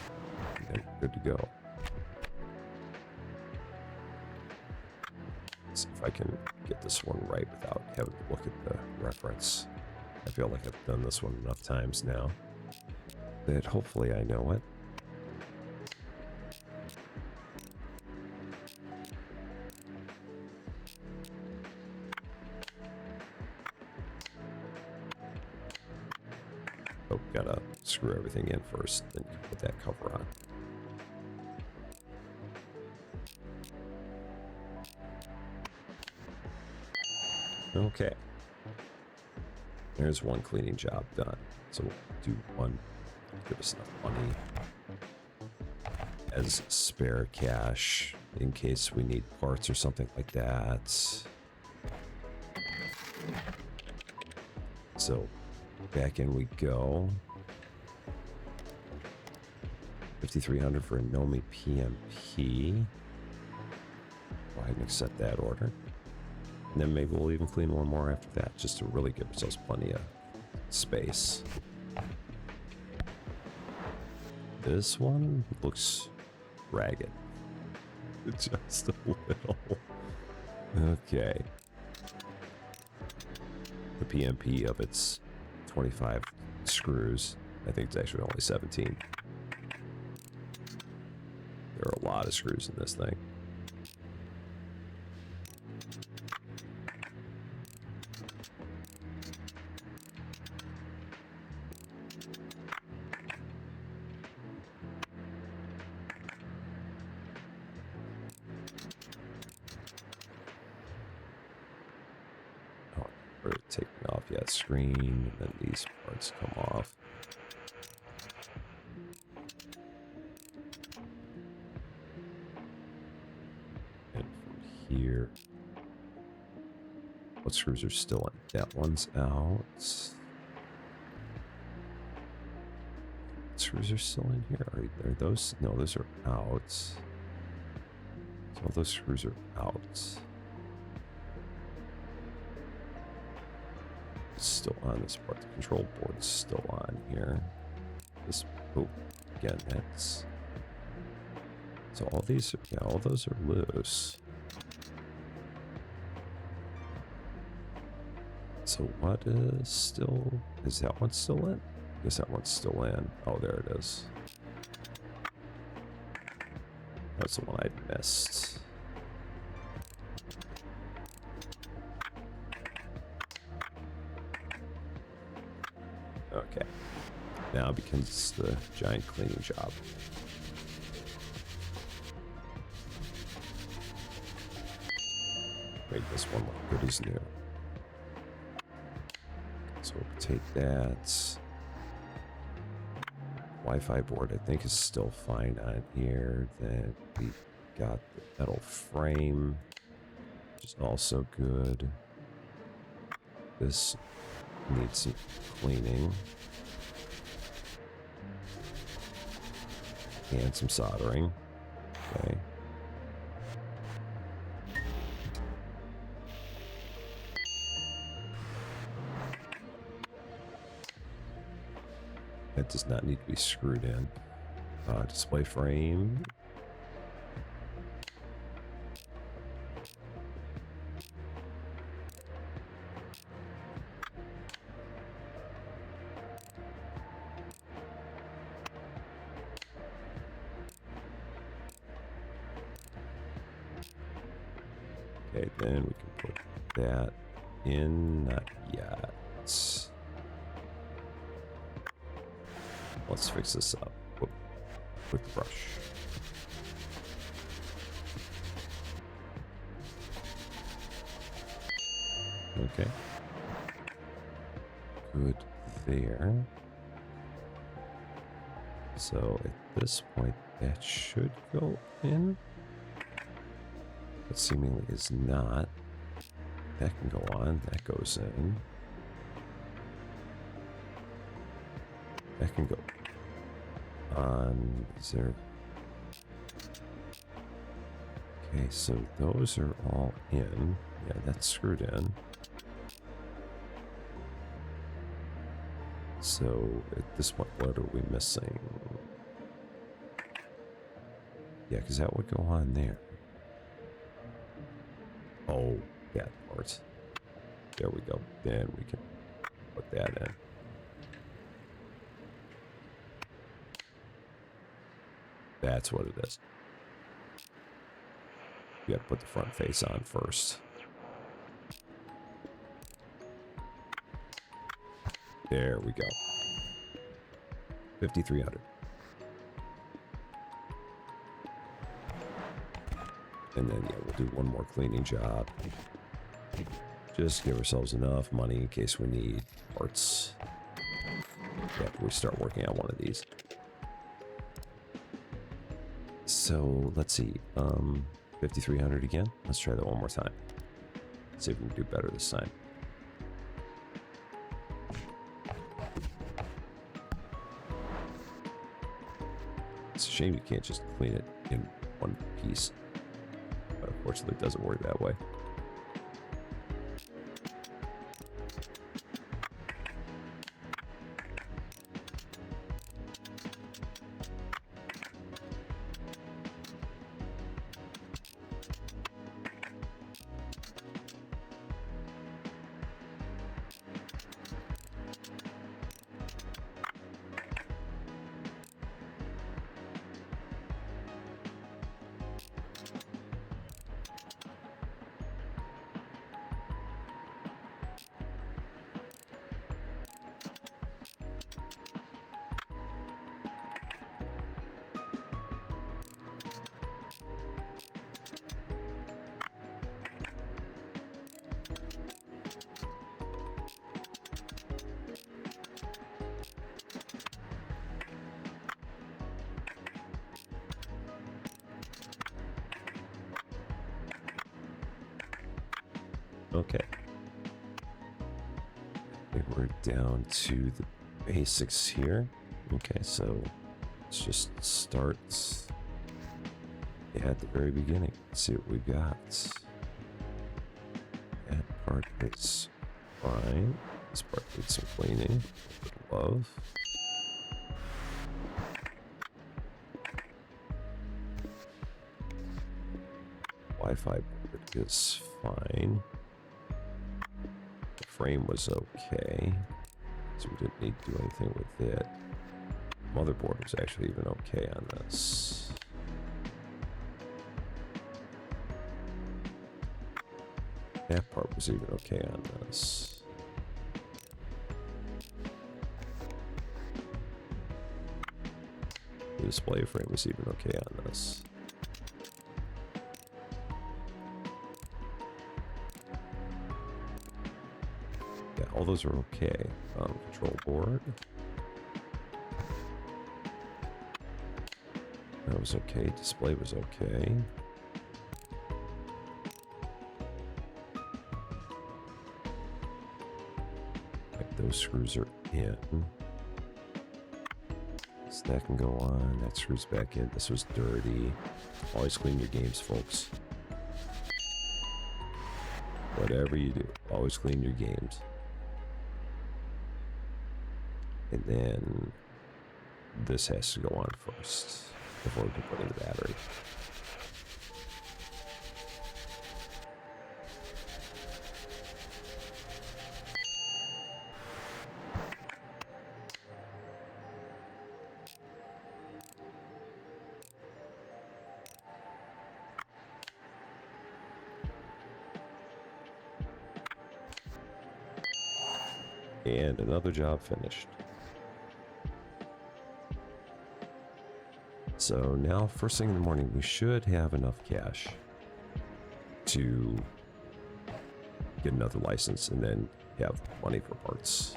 and good to go. Let's see if I can get this one right without having to look at the reference. I feel like I've done this one enough times now that hopefully I know it. Oh, gotta screw everything in first, then you can put that cover on. Okay. There's one cleaning job done. So we'll do one, give us enough money as spare cash in case we need parts or something like that. So back in we go. 5,300 for a Nomi PMP. Go ahead and accept that order. And then maybe we'll even clean one more after that, just to really give ourselves plenty of space. This one looks ragged. Just a little. Okay. The PMP of its 25 screws, I think it's actually only 17. There are a lot of screws in this thing. Taking off, yeah, screen, and then these parts come off. And from here, what screws are still in? That one's out. What screws are still in here? Are those? No, those are out. So all those screws are out. Still on this part. The control board's still on here. This, oh, again, that's. So all these, yeah, all those are loose. So what is still? Is that one still in? I guess that one's still in. Oh, there it is. That's the one I missed. Okay, now begins the giant cleaning job. Make this one look good as new. So we'll take that. Wi-Fi board, I think, is still fine on here. Then we got the metal frame, which is also good. This needs some cleaning and some soldering. Okay. That does not need to be screwed in. Display frame. Okay, then we can put that in. Not yet. Let's fix this up. Whoop. with the brush. Okay. Good there. So at this point, that should go in. But seemingly is not. That can go on. That goes in. That can go on. Is there... Okay, so those are all in. Yeah, that's screwed in. So at this point, what are we missing? Yeah, because that would go on there. Oh, that part. There we go. Then we can put that in. That's what it is. You got to put the front face on first. There we go. 5,300. And then, yeah, we'll do one more cleaning job. Just give ourselves enough money in case we need parts. Yeah, we start working on one of these. So, let's see. 5,300 again. Let's try that one more time. See if we can do better this time. It's a shame you can't just clean it in one piece. But unfortunately, it doesn't work that way. Okay. I think we're down to the basics here. Okay, so let's just start at the very beginning. Let's see what we've got. That part is fine. This part needs some cleaning. Love. Wi-Fi board is fine. The frame was okay, so we didn't need to do anything with it. Motherboard was actually even okay on this. That part was even okay on this. The display frame was even okay on this. Yeah, all those are okay. Control board. That was okay. Display was okay. Like those screws are in. So that can go on. That screws back in. This was dirty. Always clean your games, folks. Whatever you do, always clean your games. And then this has to go on first before we can put in the battery. And another job finished. So now, first thing in the morning, we should have enough cash to get another license and then have money for parts.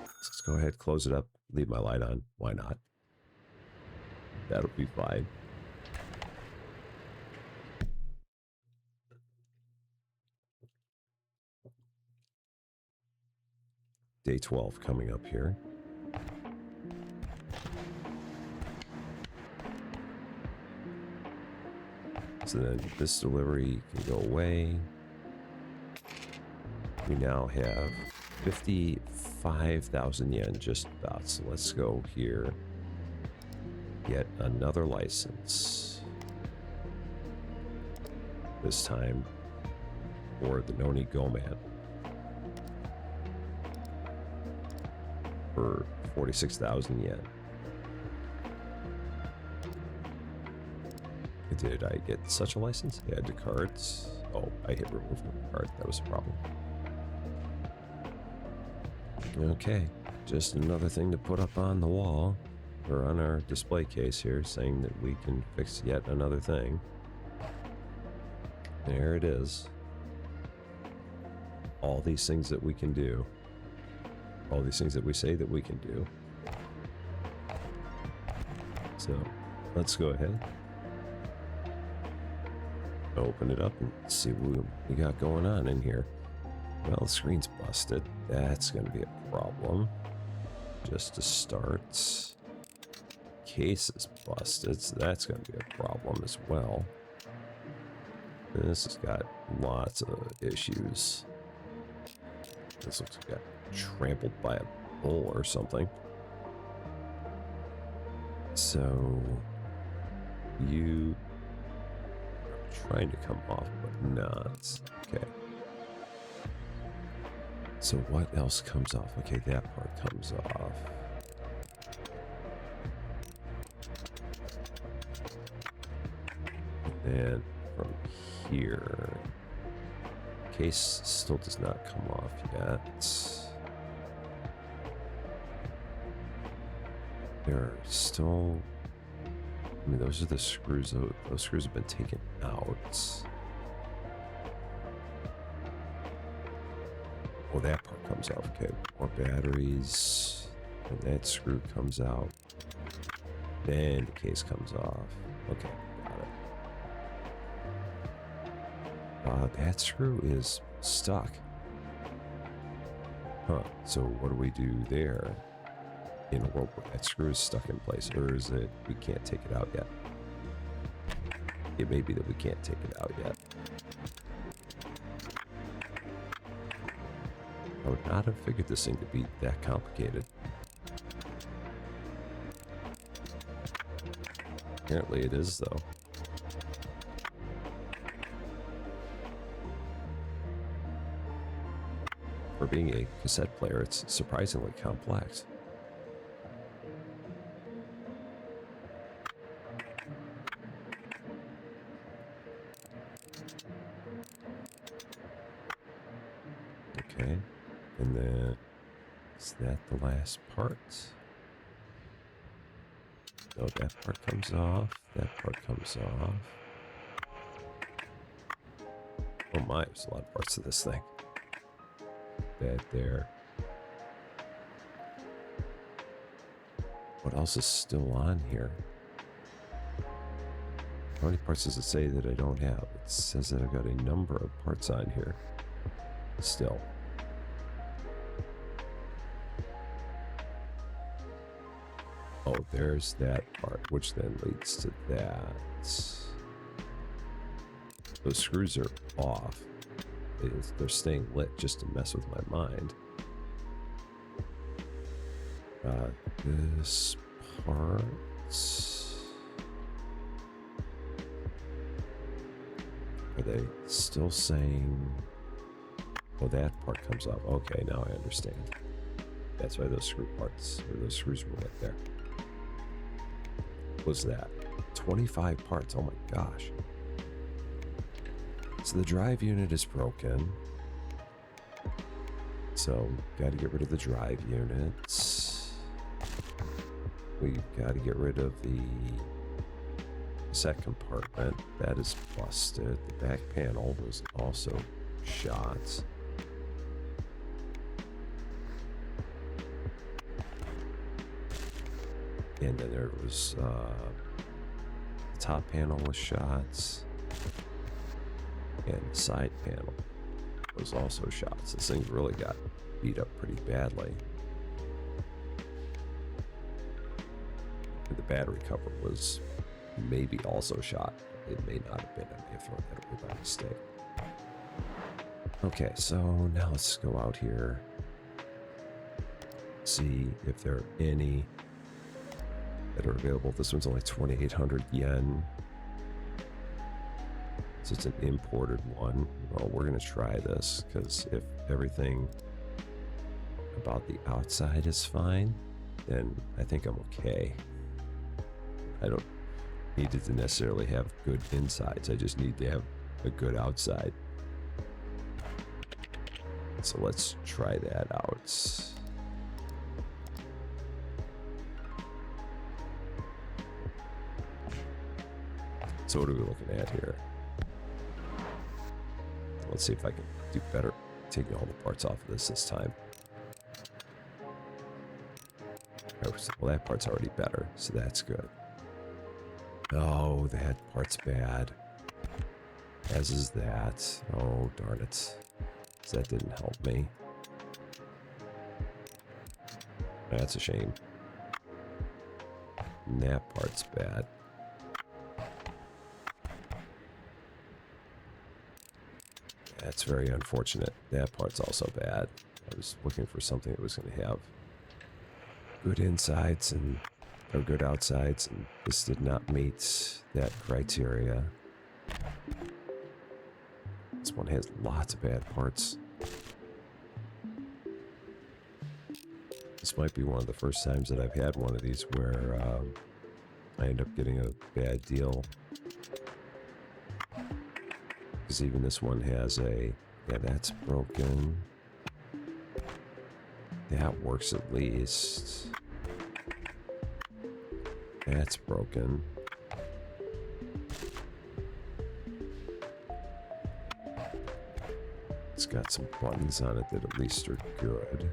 Let's go ahead, close it up, leave my light on. Why not? That'll be fine. Day 12 coming up here. So then this delivery can go away. We now have 55,000 yen just about. So let's go here. Get another license. This time for the Noni Goman. For 46,000 yen. Did I get such a license? Add to cards. Oh, I hit remove from the card. That was a problem. Okay, just another thing to put up on the wall, or on our display case here, saying that we can fix yet another thing. There it is. All these things that we can do. All these things that we say that we can do. So, let's go ahead. Open it up and see what we got going on in here. Well, the screen's busted. That's going to be a problem. Just to start. Case is busted, so that's going to be a problem as well. This has got lots of issues. This looks like it got trampled by a bull or something. So, you trying to come off, but not. Okay. So what else comes off? Okay, that part comes off. And from here, case still does not come off yet. There are still, I mean, those are the screws. Those screws have been taken out. Well, that part comes off. Okay, more batteries. And that screw comes out. Then the case comes off. Okay, got it. That screw is stuck. Huh, so what do we do there? In a world where that screw is stuck in place, or is it we can't take it out yet? It may be that we can't take it out yet. I would not have figured this thing to be that complicated. Apparently it is, though. For being a cassette player, it's surprisingly complex. Okay, and then is that the last part? No, that part comes off. That part comes off. Oh my, there's a lot of parts of this thing. That there. What else is still on here? How many parts does it say that I don't have? It says that I've got a number of parts on here. Still. Oh, there's that part, which then leads to that. Those screws are off. They're staying lit just to mess with my mind. This part. Are they still saying... Oh, that part comes off. Okay, now I understand. That's why those screw parts, or those screws were right there. What was that? 25 parts. Oh my gosh. So the drive unit is broken. So got to get rid of the drive units. we've got to get rid of the set compartment. That is busted. The back panel was also shot. And then there was the top panel was shot. And the side panel was also shot. So this thing really got beat up pretty badly. And the battery cover was maybe also shot. It may not have been. I may have thrown that away by mistake. Okay, so now let's go out here. See if there are any that are available. This one's only 2,800 yen. So it's an imported one. Well, we're going to try this because if everything about the outside is fine, then I think I'm okay. I don't need it to necessarily have good insides. I just need to have a good outside. So let's try that out. So what are we looking at here? Let's see if I can do better taking all the parts off of this time. Well, that part's already better, so that's good. Oh, that part's bad. As is that. Oh, darn it. That didn't help me. That's a shame. And that part's bad. That's very unfortunate. That part's also bad. I was looking for something that was going to have good insides and or good outsides, and this did not meet that criteria. This one has lots of bad parts. This might be one of the first times that I've had one of these where I end up getting a bad deal. Because even this one has a... Yeah, that's broken. That works at least. That's broken. It's got some buttons on it that at least are good.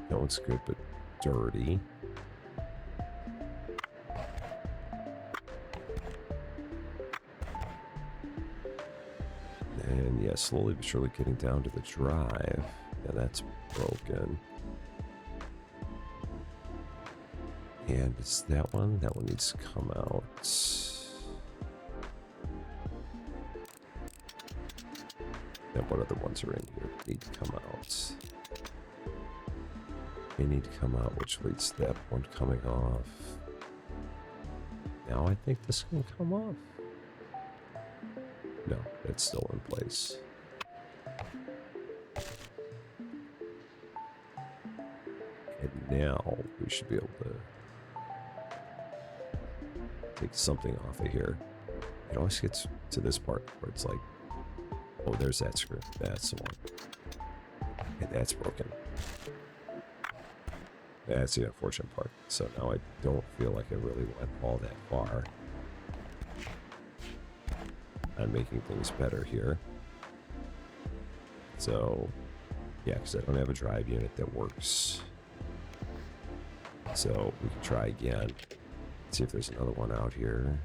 That one's good, but dirty. And yeah, slowly but surely getting down to the drive. Yeah, that's broken. And it's that one. That one needs to come out. And what other ones are in here need to come out? They need to come out, which leads to that one coming off. Now I think this can come off. No, it's still in place. And now we should be able to take something off of here. It always gets to this part where it's like, oh, there's that screw. That's the one. And that's broken. That's the unfortunate part. So now I don't feel like I really went all that far on making things better here. So, yeah, because I don't have a drive unit that works. So we can try again. See if there's another one out here.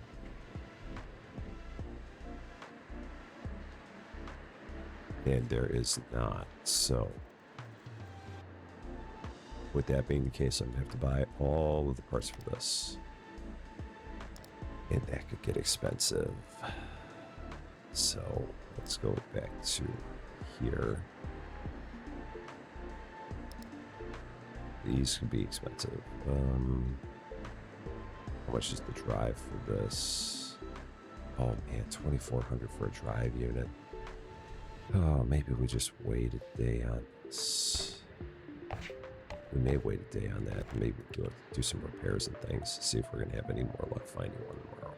And there is not. So, with that being the case, I'm going to have to buy all of the parts for this. And that could get expensive. So, let's go back to here. These could be expensive. How much is the drive for this? Oh man, 2,400 for a drive unit. Oh, maybe we just wait a day on this. We may wait a day on that. Maybe we'll do some repairs and things. See if we're going to have any more luck finding one tomorrow.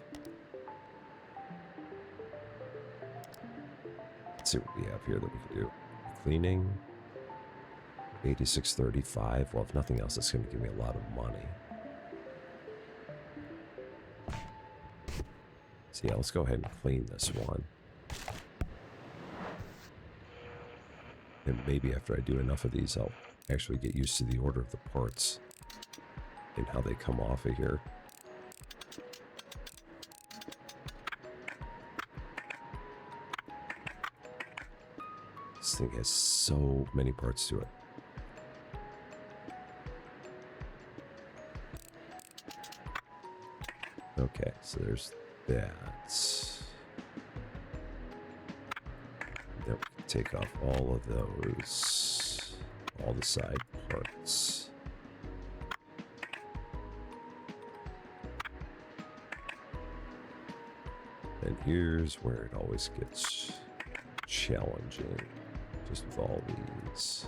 Let's see what we have here that we can do. Cleaning. $86.35. Well, if nothing else, it's going to give me a lot of money. So yeah, let's go ahead and clean this one. And maybe after I do enough of these, I'll actually get used to the order of the parts and how they come off of here. This thing has so many parts to it. Okay, so there's that. Then we can take off all of those, all the side parts. And here's where it always gets challenging, just with all these.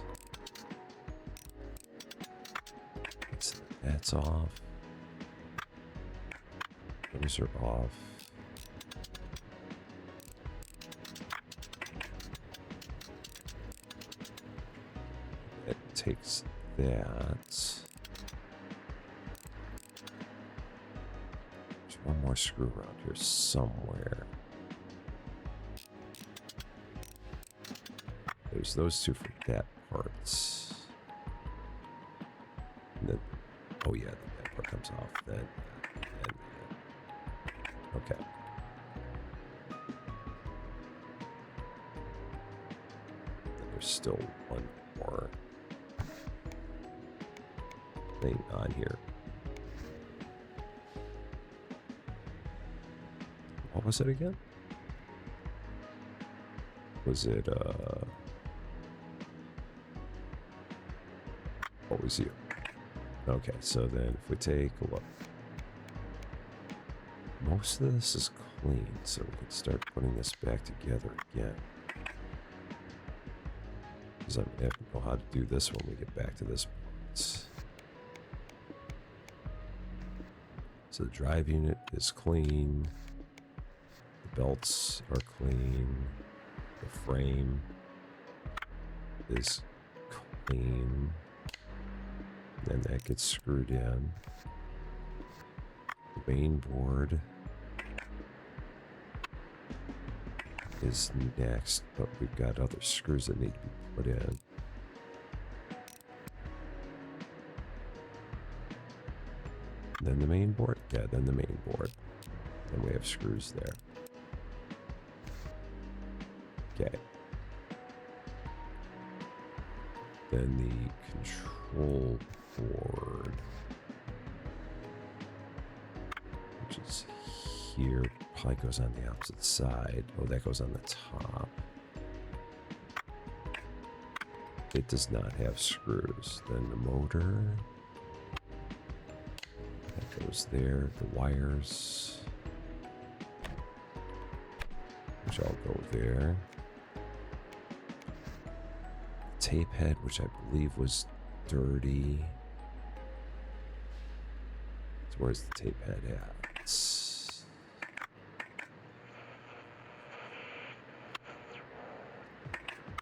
So that's off. Those are off. It takes that. There's one more screw around here somewhere. There's those two for that parts. And then, oh yeah, that part comes off then. And okay. Then there's still one more thing on here. What was it again? Was it, what was you? Okay, so then if we take a look. Most of this is clean, so we can start putting this back together again. Because I'm going to have to know how to do this when we get back to this point. So the drive unit is clean. The belts are clean. The frame is clean. Then that gets screwed in. The main board is next, but we've got other screws that need to be put in. Then the main board? Yeah, then the main board. Then we have screws there. Okay. Then the control board, which is here, probably goes on the opposite side. Oh, that goes on the top. It does not have screws. Then the motor, that goes there. The wires, which all go there. Tape head, which I believe was dirty. So where's the tape head at?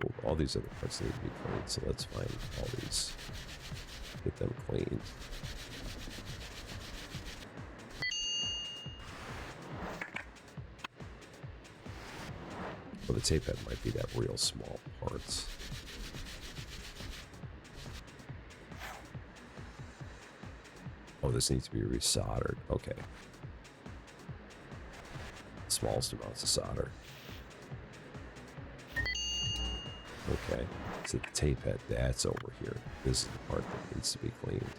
Oh, all these other parts need to be cleaned, so let's find all these. Get them cleaned. Well, the tape head might be that real small parts. Oh, this needs to be resoldered. Okay. Smallest amounts of solder. Okay. So the tape head, that's over here. This is the part that needs to be cleaned.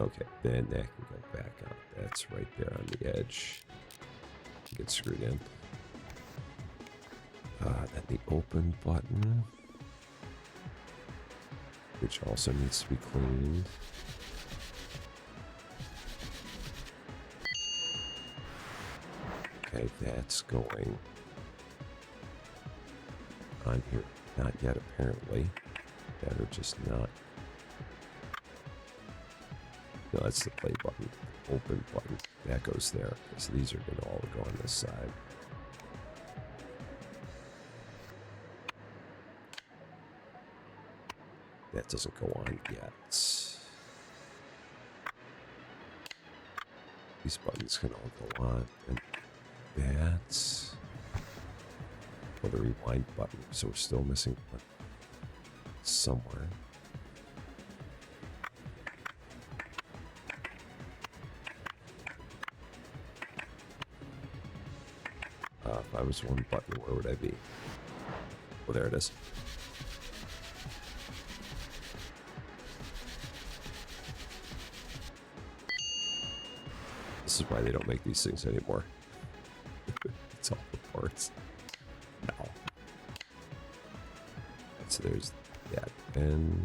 Okay, then that can go back on. That's right there on the edge. Get screwed in. Then the open button, which also needs to be cleaned. Okay, that's going on here. Not yet, apparently. That or just not. No, that's the play button. Open button. That goes there. Okay, so these are going to all go on this side. That doesn't go on yet. These buttons can all go on. And that's... Well, the rewind button. So we're still missing one somewhere. If I was one button, where would I be? Oh, there it is. This is why they don't make these things anymore. It's all the parts. No. So there's that bin.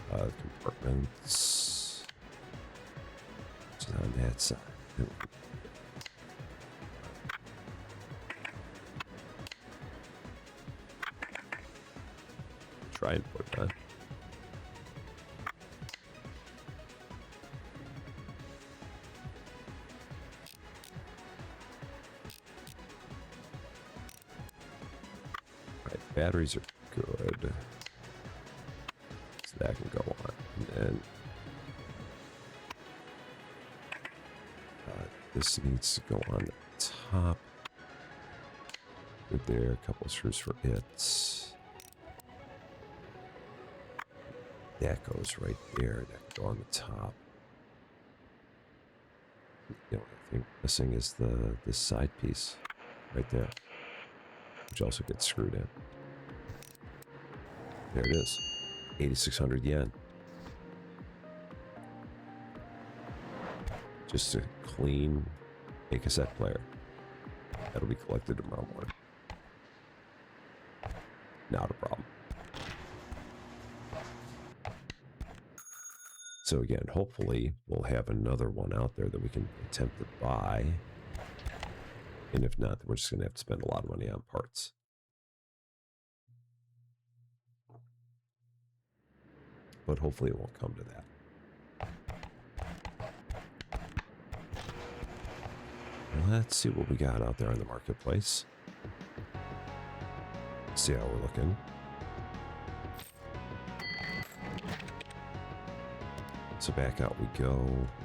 Compartments. Which is on that side. Try and put it on. Right, batteries are good. So that can go on. And then this needs to go on the top. Good there, a couple of screws for it. That goes right there. That can go on the top. The only thing missing is the side piece right there, which also gets screwed in. There it is. 8,600 yen. Just to clean a cassette player. That'll be collected tomorrow morning. Not a problem. So again, hopefully we'll have another one out there that we can attempt to buy. And if not, then we're just going to have to spend a lot of money on parts. But hopefully it won't come to that. Let's see what we got out there in the marketplace. See how we're looking. So back out we go.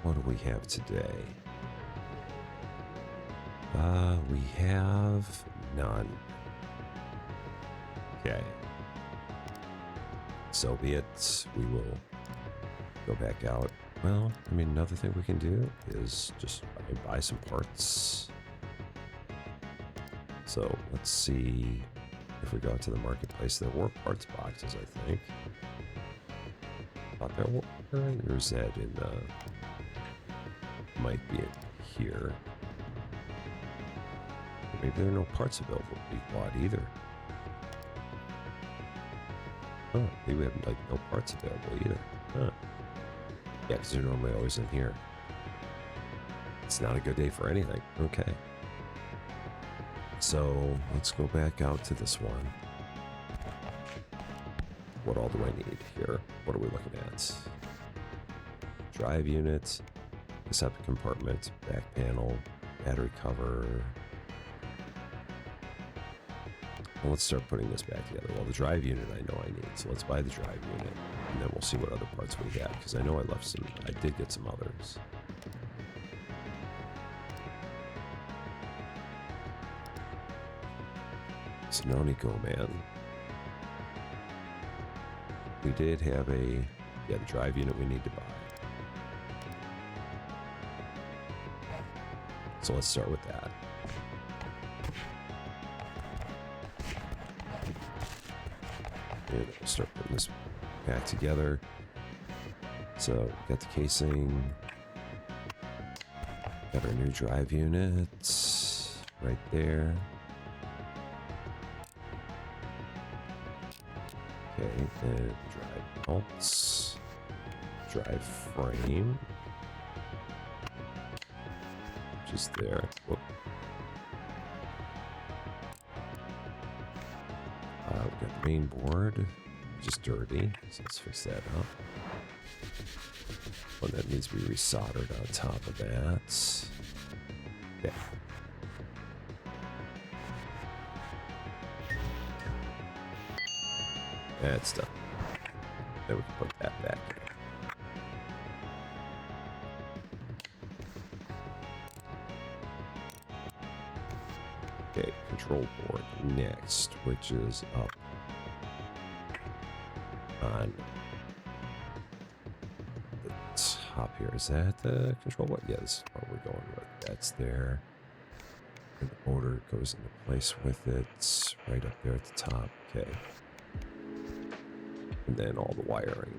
What do we have today? We have none. Okay. So be it. We will go back out. Well, I mean, another thing we can do is just buy some parts. So let's see if we go out to the marketplace. There were parts boxes, I think. Thought there were. Or is that in might be in here. Maybe there are no parts available to be bought either. Oh, maybe we have like no parts available either. Huh. Yeah, because they're normally always in here. It's not a good day for anything. Okay. So let's go back out to this one. What all do I need here? What are we looking at? Drive unit, cassette compartment, back panel, battery cover. Well, let's start putting this back together. Well, the drive unit I know I need, so let's buy the drive unit, and then we'll see what other parts we have, because I know I left some, I did get some others. Sononico, man. We did have the drive unit we need to buy. So let's start with that. And we'll start putting this back together. So we got the casing. Got our new drive units right there. Okay, and drive bolts, drive frame, just there. Whoop. We got the main board, just dirty, so let's fix that up. One that needs to be resoldered on top of that. Okay. That's done. Then we can put that back in. Okay, control board next, which is up on the top here. Is that the control board? Yeah, this is what we're going with. That's there. And the motor goes into place with it. It's right up there at the top. Okay. And then all the wiring.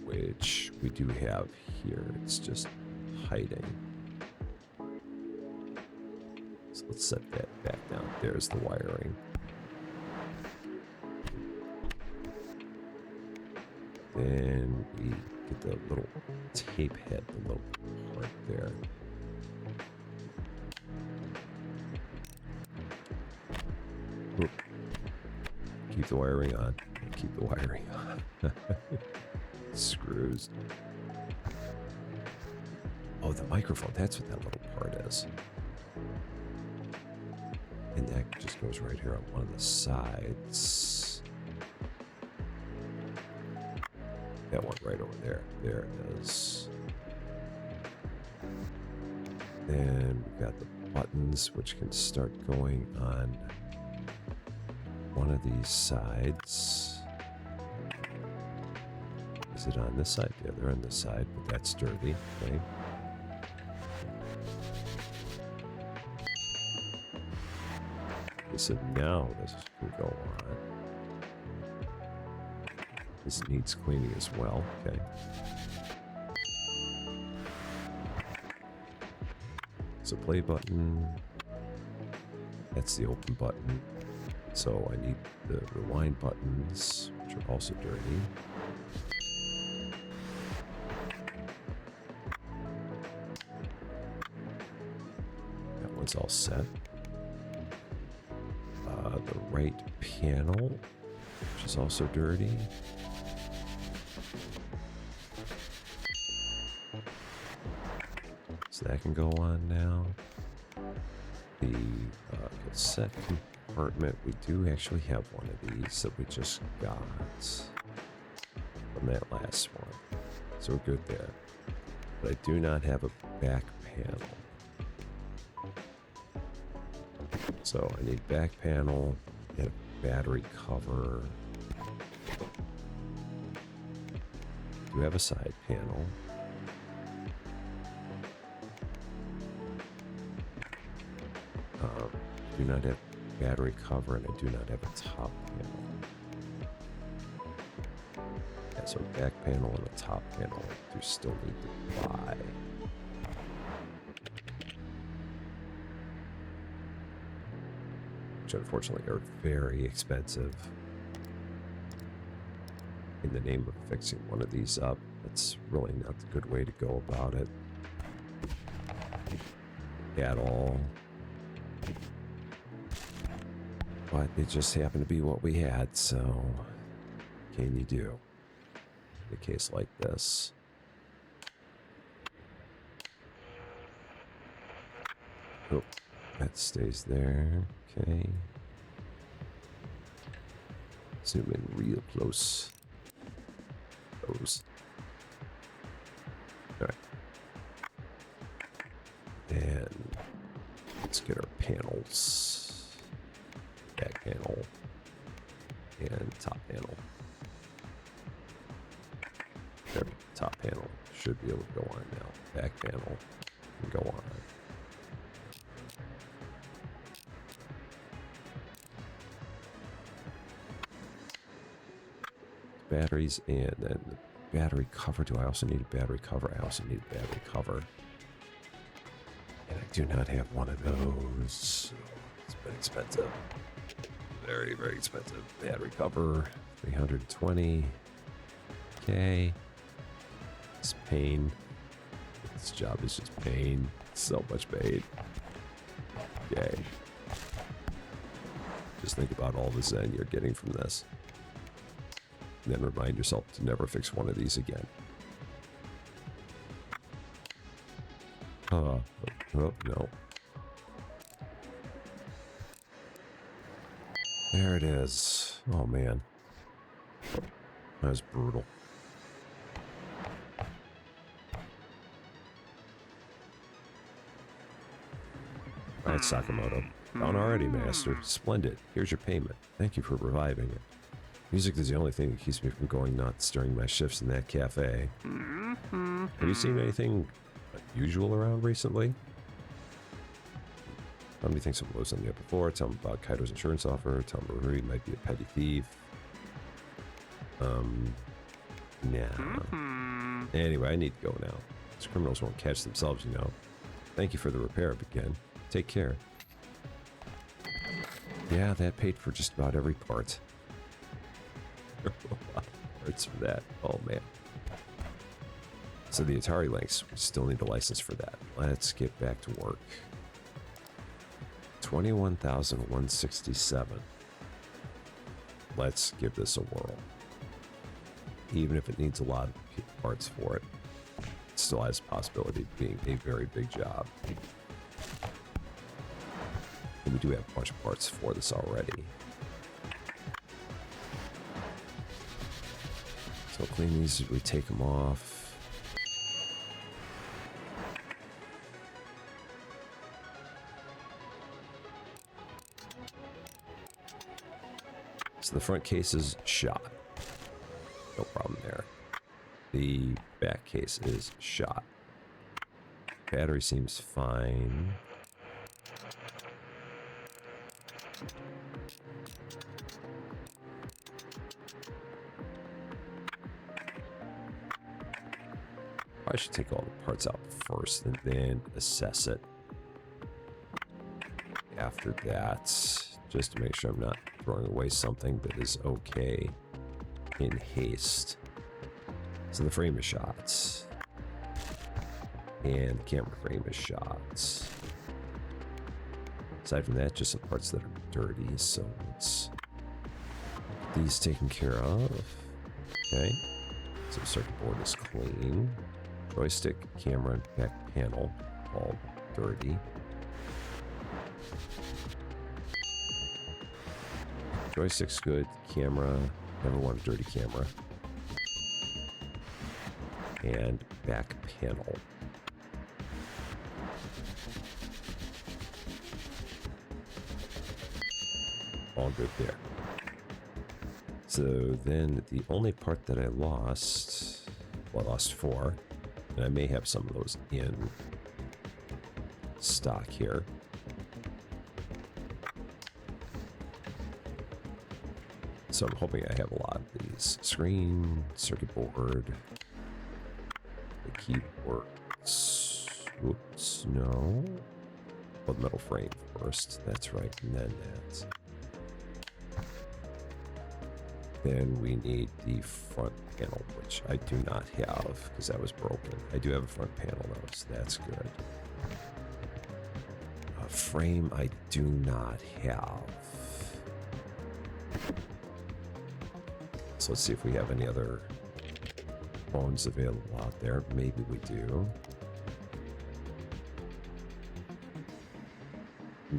Which we do have here. It's just hiding. So let's set that back down. There's the wiring. Then we get the little tape head, the little part there. Oop. Keep the wiring on. Keep the wiring on. Screws. Oh, the microphone. That's what that little part is. And that just goes right here on one of the sides. That one right over there. There it is. Then we've got the buttons, which can start going on one of these sides. Is it on this side? Yeah, they're on this side, but that's sturdy. Okay. So now this can go on. This needs cleaning as well. Okay. So play button. That's the open button. So I need the rewind buttons, which are also dirty. That one's all set. The right panel, which is also dirty. So that can go on now. The cassette compartment, we do actually have one of these that we just got from that last one. So we're good there. But I do not have a back panel. So I need back panel and a battery cover. I do have a side panel. Do not have battery cover, and I do not have a top panel. Yeah, so back panel and a top panel I do still need to buy. Which unfortunately are very expensive. In the name of fixing one of these up, that's really not the good way to go about it at all. But it just happened to be what we had, so what can you do in a case like this? Oh, that stays there. Okay. Zoom in real close. Those. Alright. And let's get our panels. Back panel and top panel. There, top panel should be able to go on now. Back panel can go on. Batteries, and then the battery cover. Do I also need a battery cover? I also need a battery cover. And I do not have one of those. It's been expensive. Very, very expensive. Battery cover, 320. Okay. It's pain. This job is just pain. So much pain. Okay. Just think about all the zen you're getting from this. And then remind yourself to never fix one of these again. Oh, no. There it is. Oh, man. That was brutal. All right, Sakamoto. Down already, master. Splendid. Here's your payment. Thank you for reviving it. Music is the only thing that keeps me from going nuts during my shifts in that cafe. Have you seen anything unusual around recently? Somebody thinks someone lives on the upper floor. Tell him about Kaido's insurance offer. Tell him Ruri might be a petty thief. Nah. Anyway, I need to go now. These criminals won't catch themselves, you know. Thank you for the repair again. Take care. Yeah, that paid for just about every part. A lot of parts for that. Oh, man. So the Atari links, we still need a license for that. Let's get back to work. 21,167. Let's give this a whirl. Even if it needs a lot of parts for it, it still has the possibility of being a very big job. And we do have a bunch of parts for this already. So clean these as we take them off. So the front case is shot. No problem there. The back case is shot. Battery seems fine. I should take all the parts out first and then assess it after that, just to make sure I'm not throwing away something that is okay in haste. So the frame is shot. And the camera frame is shot. Aside from that, just some parts that are dirty, so let's get these taken care of. Okay. So the circuit board is clean. Joystick, camera, and back panel, all dirty. Joystick's good. Camera, never want a dirty camera. And back panel. All good there. So then the only part that I lost, well, I lost 4. And I may have some of those in stock here. So I'm hoping I have a lot of these. Screen, circuit board, the keyboard. Oops, no. Well, the metal frame first. That's right. And then that. Then we need the front panel, which I do not have because that was broken. I do have a front panel though, so that's good. A frame I do not have. So let's see if we have any other phones available out there. Maybe we do.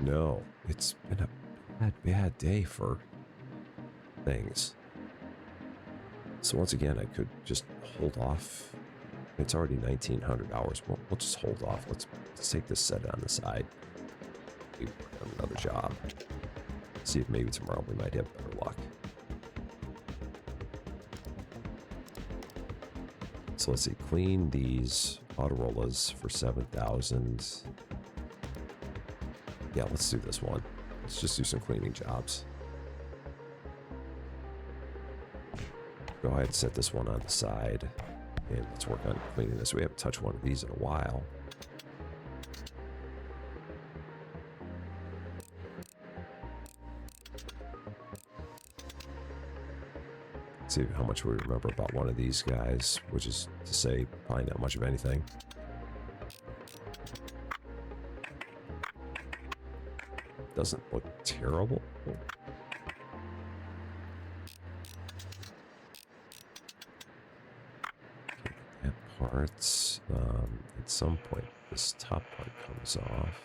No, it's been a bad day for things. So once again, I could just hold off. It's already 1,900 hours. We'll just hold off. Let's take this, set it on the side. Maybe work on another job. See if maybe tomorrow we might have better luck. So let's see. Clean these Autorolas for 7,000. Yeah, let's do this one. Let's just do some cleaning jobs. Go ahead and set this one on the side. And let's work on cleaning this. We haven't touched one of these in a while. Let's see how much we remember about one of these guys, which is to say, probably not much of anything. Doesn't look terrible. Parts. At some point, this top part comes off.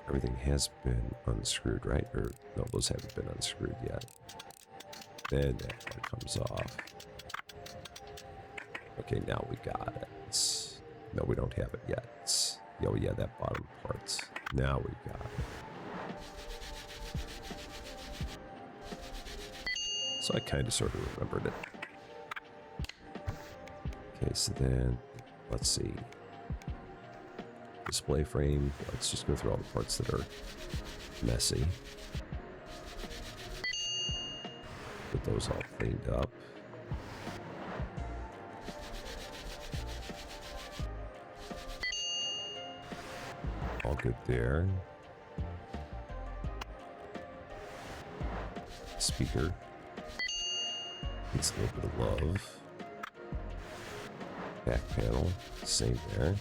Everything has been unscrewed, right? Or no, those haven't been unscrewed yet. Then that part comes off. Okay, now we got it. No, we don't have it yet. Oh yeah, that bottom part. Now we got it. So I kind of sort of remembered it. Okay, so then, let's see. Display frame. Let's just go through all the parts that are messy. Get those all cleaned up. All good there. Speaker. Needs a little bit of love. Back panel. Same there.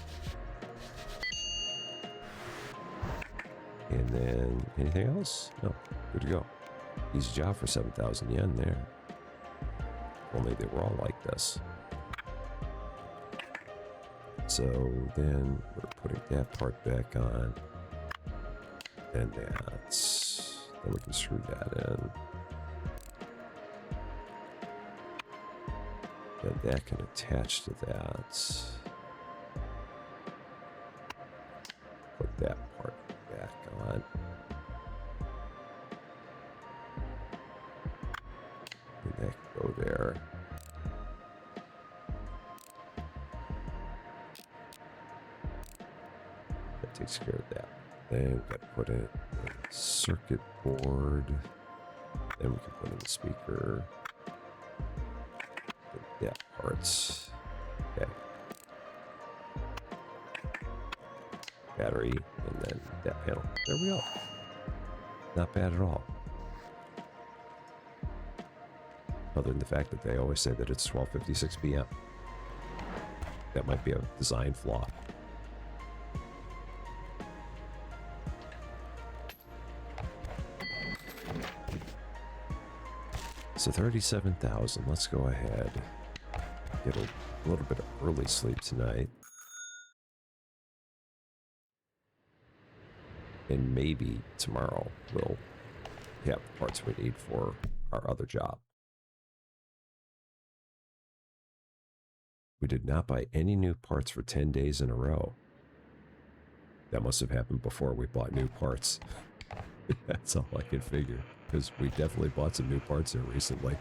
And then anything else? No. Good to go. Easy job for 7,000 yen there. Only they were all like this. So then we're putting that part back on. And that's... Then we can screw that in. And that can attach to that. Put that part back on. And that can go there. That takes care of that. Then we've got to put in a circuit board. Then we can put in the speaker. That parts. Okay. Battery, and then that panel. There we go. Not bad at all. Other than the fact that they always say that it's 12:56 p.m. That might be a design flaw. So 37,000. Let's go ahead. Get a little bit of early sleep tonight. And maybe tomorrow we'll have the parts we need for our other job. We did not buy any new parts for 10 days in a row. That must have happened before we bought new parts. That's all I can figure. Because we definitely bought some new parts there recently.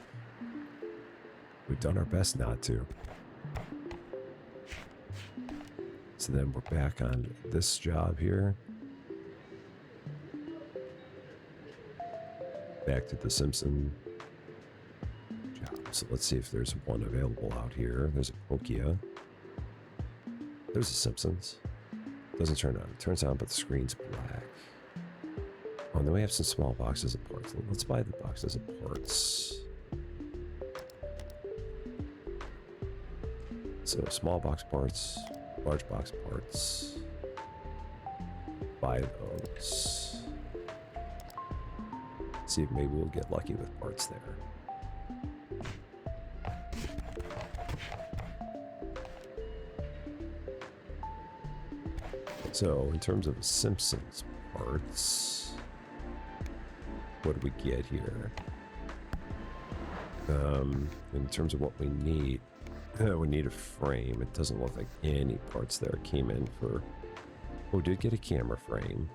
We've done our best not to. So then we're back on this job here. Back to the Simpson job. So let's see if there's one available out here. There's a Nokia. There's a Simpsons. Doesn't turn on. It turns on, but the screen's black. Oh, and then we have some small boxes of parts. Let's buy the boxes of parts. So small box parts, large box parts. Buy those. See if maybe we'll get lucky with parts there. So in terms of Simpsons parts, what do we get here? In terms of what we need a frame. It doesn't look like any parts there came in for... Oh, we did get a camera frame.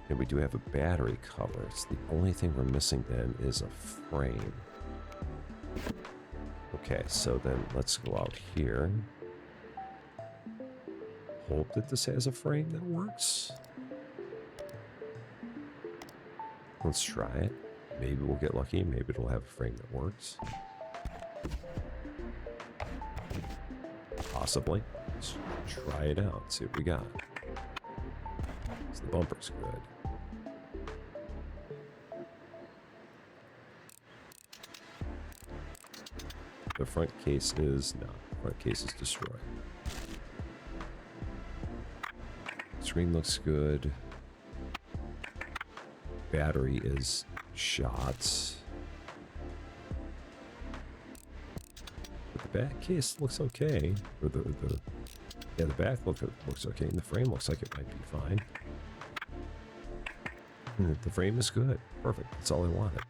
And we do have a battery cover. So the only thing we're missing then is a frame. Okay, so then let's go out here. Hope that this has a frame that works. Let's try it. Maybe we'll get lucky. Maybe it'll have a frame that works. Possibly. Let's try it out. See what we got. So the bumper's good. The front case is not. The front case is destroyed. Screen looks good. Battery is shot. But the back case looks okay. Or the back looks okay, and the frame looks like it might be fine. The frame is good. Perfect. That's all I wanted.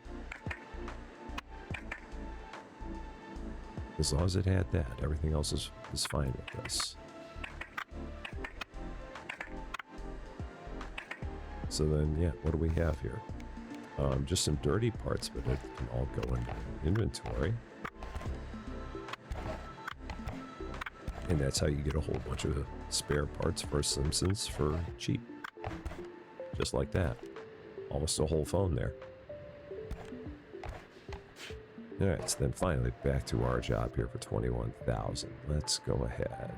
As long as it had that, everything else is fine with this. So then, yeah, what do we have here? Just some dirty parts, but it can all go in inventory. And that's how you get a whole bunch of spare parts for Simpsons for cheap. Just like that. Almost a whole phone there. Alright, so then finally back to our job here for 21,000. Let's go ahead.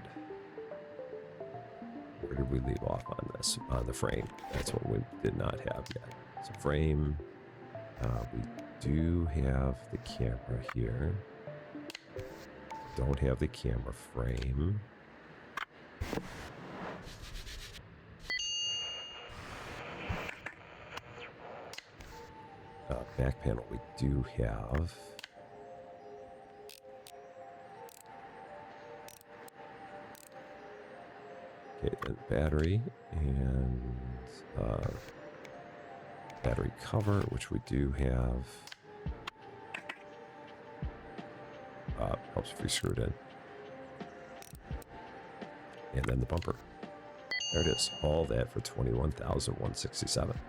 Where did we leave off on this? On the frame. That's what we did not have yet. So frame. We do have the camera here. Don't have the camera frame. Back panel we do have. Okay, then battery and battery cover, which we do have. Helps if we screw it in. And then the bumper. There it is. All that for 21,167.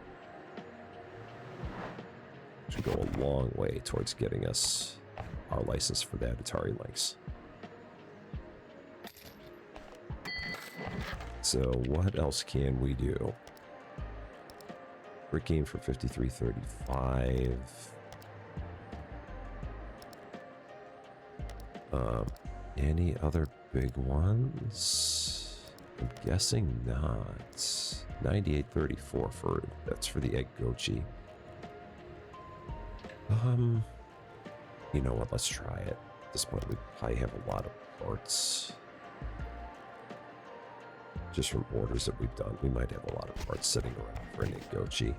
Should go a long way towards getting us our license for that Atari Lynx. So what else can we do? Brick game for 53.35. Any other big ones? I'm guessing not. 98.34 for that's for the egg gochi. You know what? Let's try it. At this point, we probably have a lot of parts. Just from orders that we've done, we might have a lot of parts sitting around for an egg gochi.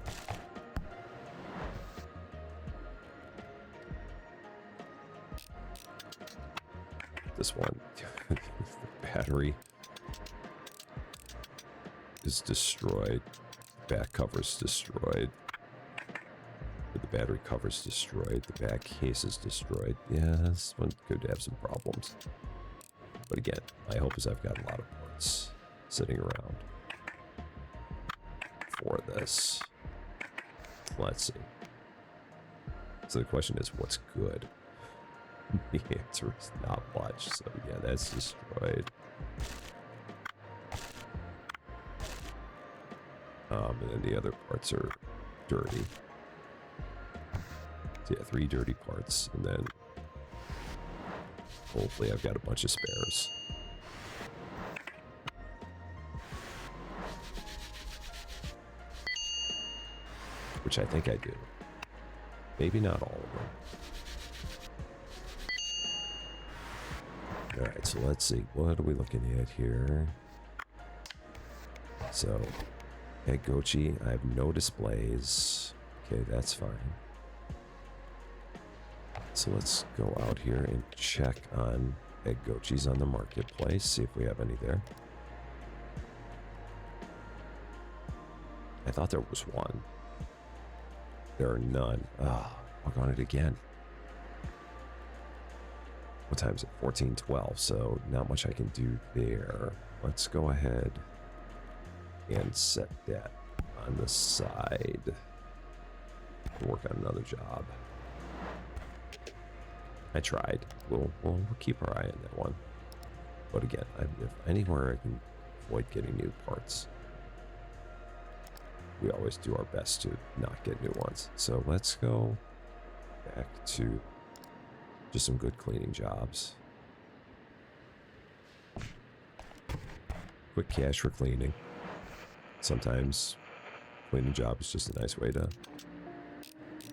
This one, the battery is destroyed. The back cover's destroyed. The battery cover's destroyed. The back case is destroyed. Yeah, this one could have some problems. But again, my hope is I've got a lot of parts sitting around for this. Let's see. So the question is, what's good? The answer is not much. So yeah, that's destroyed. And then the other parts are dirty. So yeah, 3 dirty parts, and then hopefully I've got a bunch of spares. Which I think I do. Maybe not all of them. Alright, so let's see. What are we looking at here? So, egg gochi, I have no displays. Okay, that's fine. So let's go out here and check on egg gochis on the marketplace, see if we have any there. I thought there was one. There are none. Ah, I'll go on it again. What time is it? 14:12, so not much I can do there. Let's go ahead and set that on the side. Work on another job. I tried. We'll keep our eye on that one. But again, if anywhere I can avoid getting new parts, we always do our best to not get new ones. So let's go back to just some good cleaning jobs. Quick cash for cleaning. Sometimes cleaning job is just a nice way to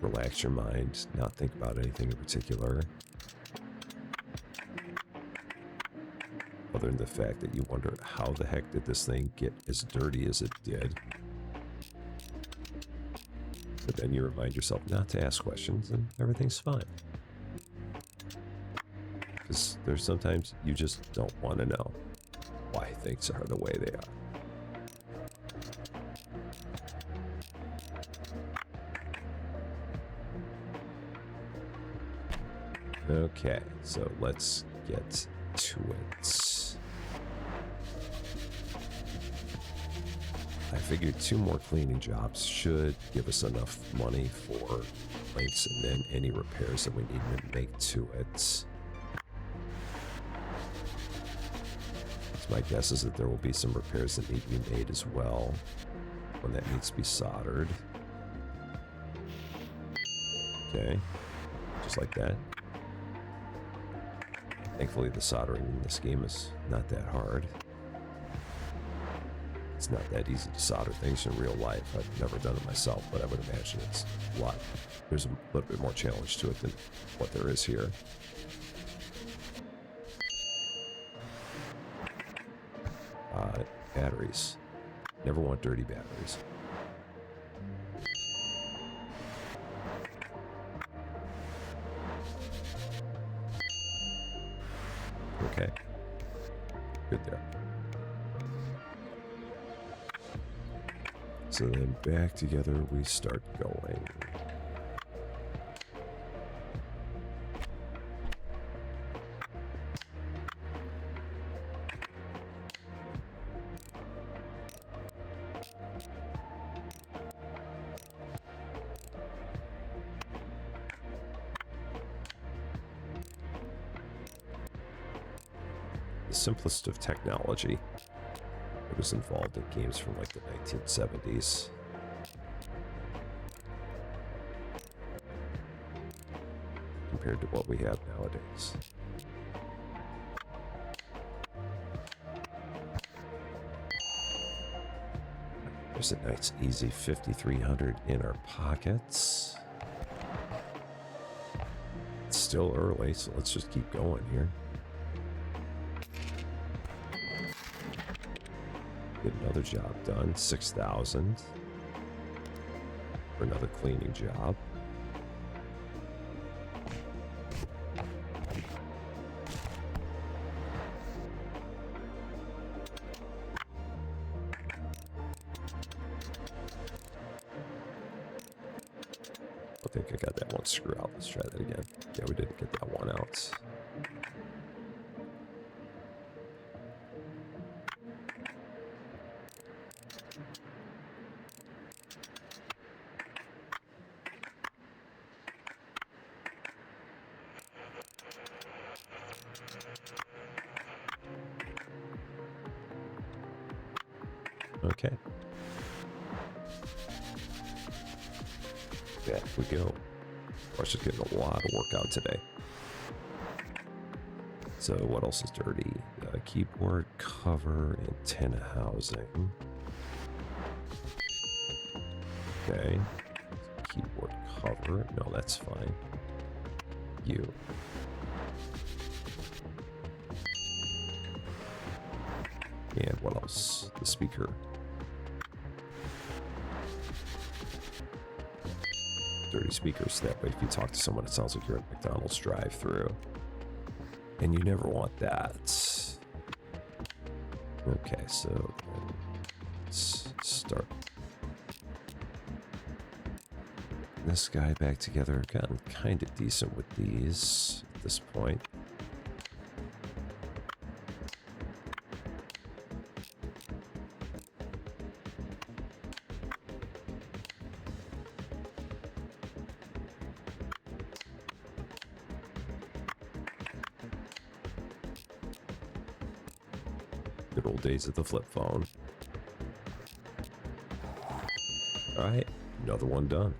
relax your mind, not think about anything in particular. Other than the fact that you wonder, how the heck did this thing get as dirty as it did? But then you remind yourself not to ask questions and everything's fine. Because there's sometimes you just don't want to know why things are the way they are. Okay, so let's get to it. I figured 2 more cleaning jobs should give us enough money for links and then any repairs that we need to make to it. So my guess is that there will be some repairs that need to be made as well when that needs to be soldered. Okay, just like that. Thankfully, the soldering in this game is not that hard. It's not that easy to solder things in real life. I've never done it myself, but I would imagine it's a lot. There's a little bit more challenge to it than what there is here. Batteries. Never want dirty batteries. Okay. Good there. So then back together we start going. The simplest of technology. It was involved in games from like the 1970s. Compared to what we have nowadays. There's a nice easy 5300 in our pockets. It's still early, so let's just keep going here. Get another job done, 6,000 for another cleaning job. I think I got that one screw out. Let's try that again. Yeah, we didn't get that one out. Okay. Back we go. I was just getting a lot of work out today. So what else is dirty? Keyboard cover, antenna housing. Okay. Keyboard cover. No, that's fine. You. And what else? The speaker. Dirty speakers. That way, if you talk to someone, it sounds like you're at McDonald's drive-thru. And you never want that. Okay, so let's start this guy back together. Gotten kind of decent with these at this point. Good old days of the flip phone. All right, another one done.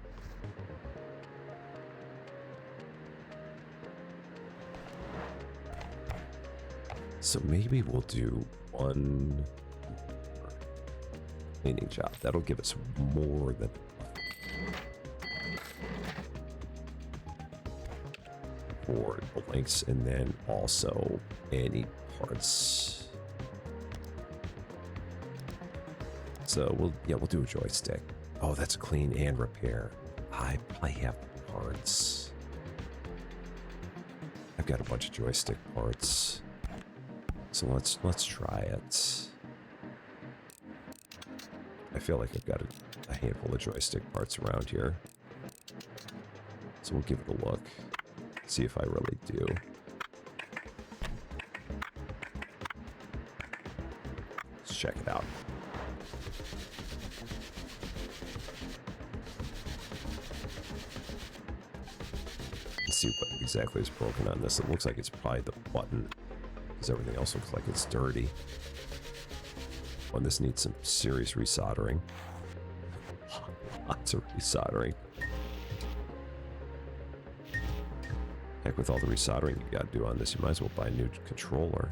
So maybe we'll do one cleaning job. That'll give us more than for the links, and then also any parts. So we'll do a joystick. Oh, that's clean and repair. I probably have parts. I've got a bunch of joystick parts. So let's try it. I feel like I've got a handful of joystick parts around here. So we'll give it a look. See if I really do. Let's check it out. Let's see what exactly is broken on this. It looks like it's probably the button, because everything else looks like it's dirty. Well, this needs some serious resoldering. Lots of resoldering. Heck, with all the resoldering you gotta do on this, you might as well buy a new controller.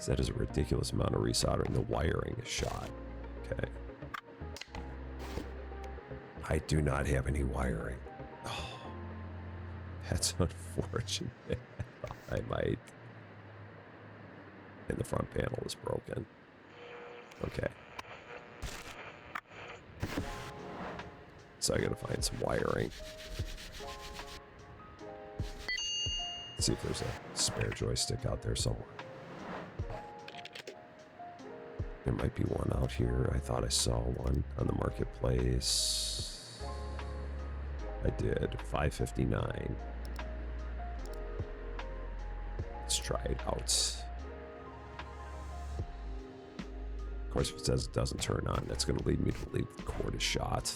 That is a ridiculous amount of resoldering. The wiring is shot. Okay. I do not have any wiring. Oh, that's unfortunate. I might. And the front panel is broken. Okay. So I gotta find some wiring. Let's see if there's a spare joystick out there somewhere. There might be one out here. I thought I saw one on the marketplace. I did. $5.59. Let's try it out. Of course, if it says it doesn't turn on, that's going to lead me to believe the cord is shot.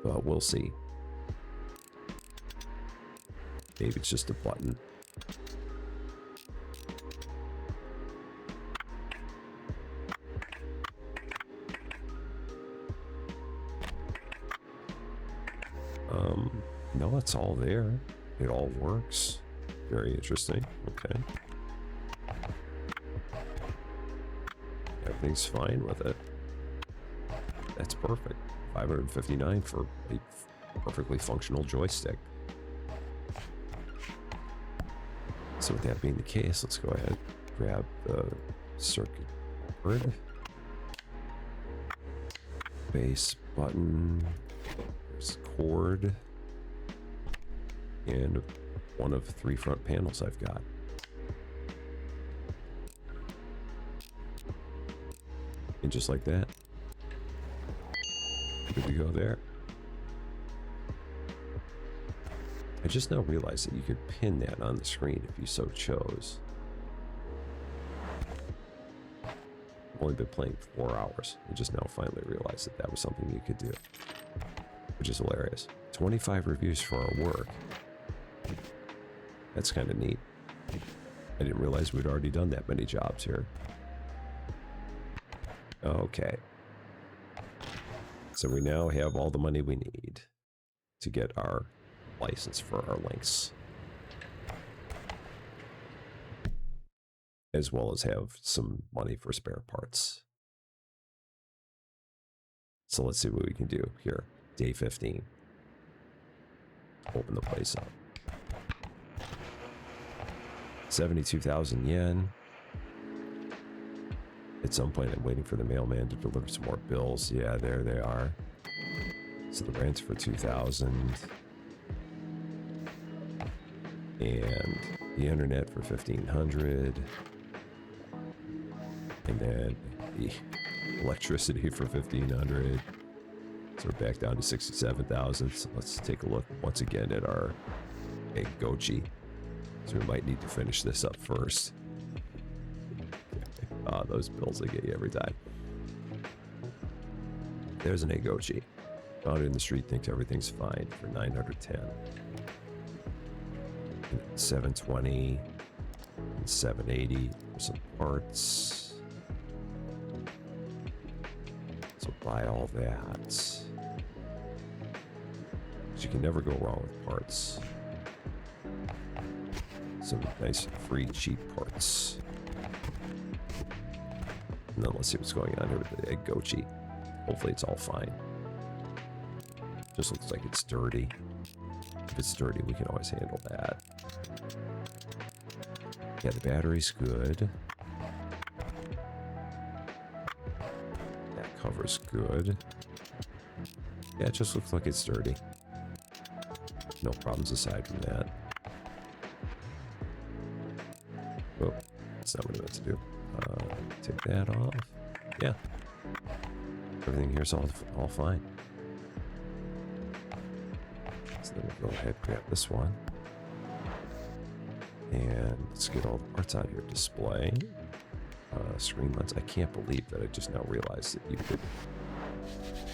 But we'll see. Maybe it's just a button. No, it's all there. It all works. Very interesting. Okay. Everything's fine with it. That's perfect. $559 for a perfectly functional joystick. So with that being the case, let's go ahead and grab the circuit board. Base button. There's cord. And one of 3 front panels I've got. And just like that, good to go there. I just now realized that you could pin that on the screen if you so chose. I've only been playing 4 hours. I just now finally realized that that was something you could do, which is hilarious. 25 reviews for our work. That's kind of neat. I didn't realize we'd already done that many jobs here. Okay. So we now have all the money we need to get our license for our links. As well as have some money for spare parts. So let's see what we can do here. Day 15. Open the place up. 72,000 yen. At some point, I'm waiting for the mailman to deliver some more bills. Yeah, there they are. So the rent's for 2,000. And the internet for 1,500. And then the electricity for 1,500. So we're back down to 67,000. So let's take a look once again at our egg gochi. So we might need to finish this up first. Those bills I get you every time. There's an Egochi. Found it in the street, thinks everything's fine for 910. 720 and 780 for some parts. So buy all that. You can never go wrong with parts. Some nice free cheap parts. And then let's see what's going on here with the egg gochi. Hopefully it's all fine. Just looks like it's dirty. If it's dirty, we can always handle that. Yeah, the battery's good. That cover's good. Yeah, it just looks like it's dirty. No problems aside from that. Oh, that's not what I meant to do. Take that off. Yeah. Everything here's all fine. So then we'll go ahead and grab this one. And let's get all the parts out here. Display. Screen lens. I can't believe that I just now realized that you could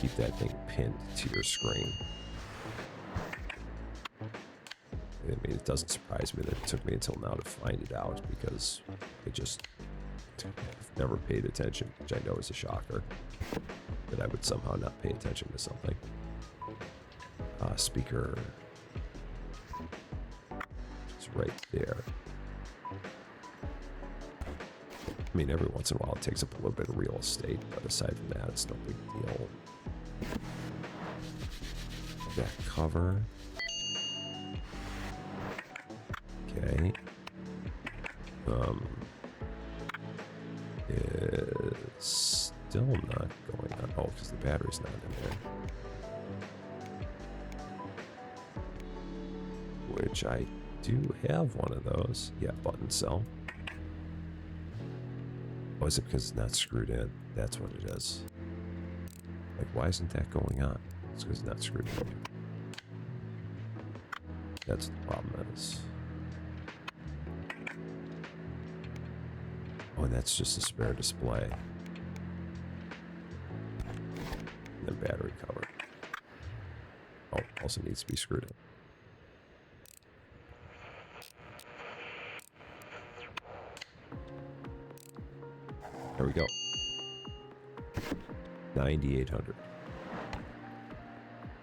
keep that thing pinned to your screen. I mean, it doesn't surprise me that it took me until now to find it out, because I just never paid attention, which I know is a shocker, that I would somehow not pay attention to something. Speaker. It's right there. I mean, every once in a while it takes up a little bit of real estate, but aside from that, it's no big deal. Back cover. Okay. It's still not going on. Oh, because the battery's not in there. Which I do have one of those. Yeah, button cell. Oh, is it because it's not screwed in? That's what it is. Like, why isn't that going on? It's because it's not screwed in. That's what the problem is. Oh, and that's just a spare display. And then battery cover. Oh, also needs to be screwed in. There we go. 9,800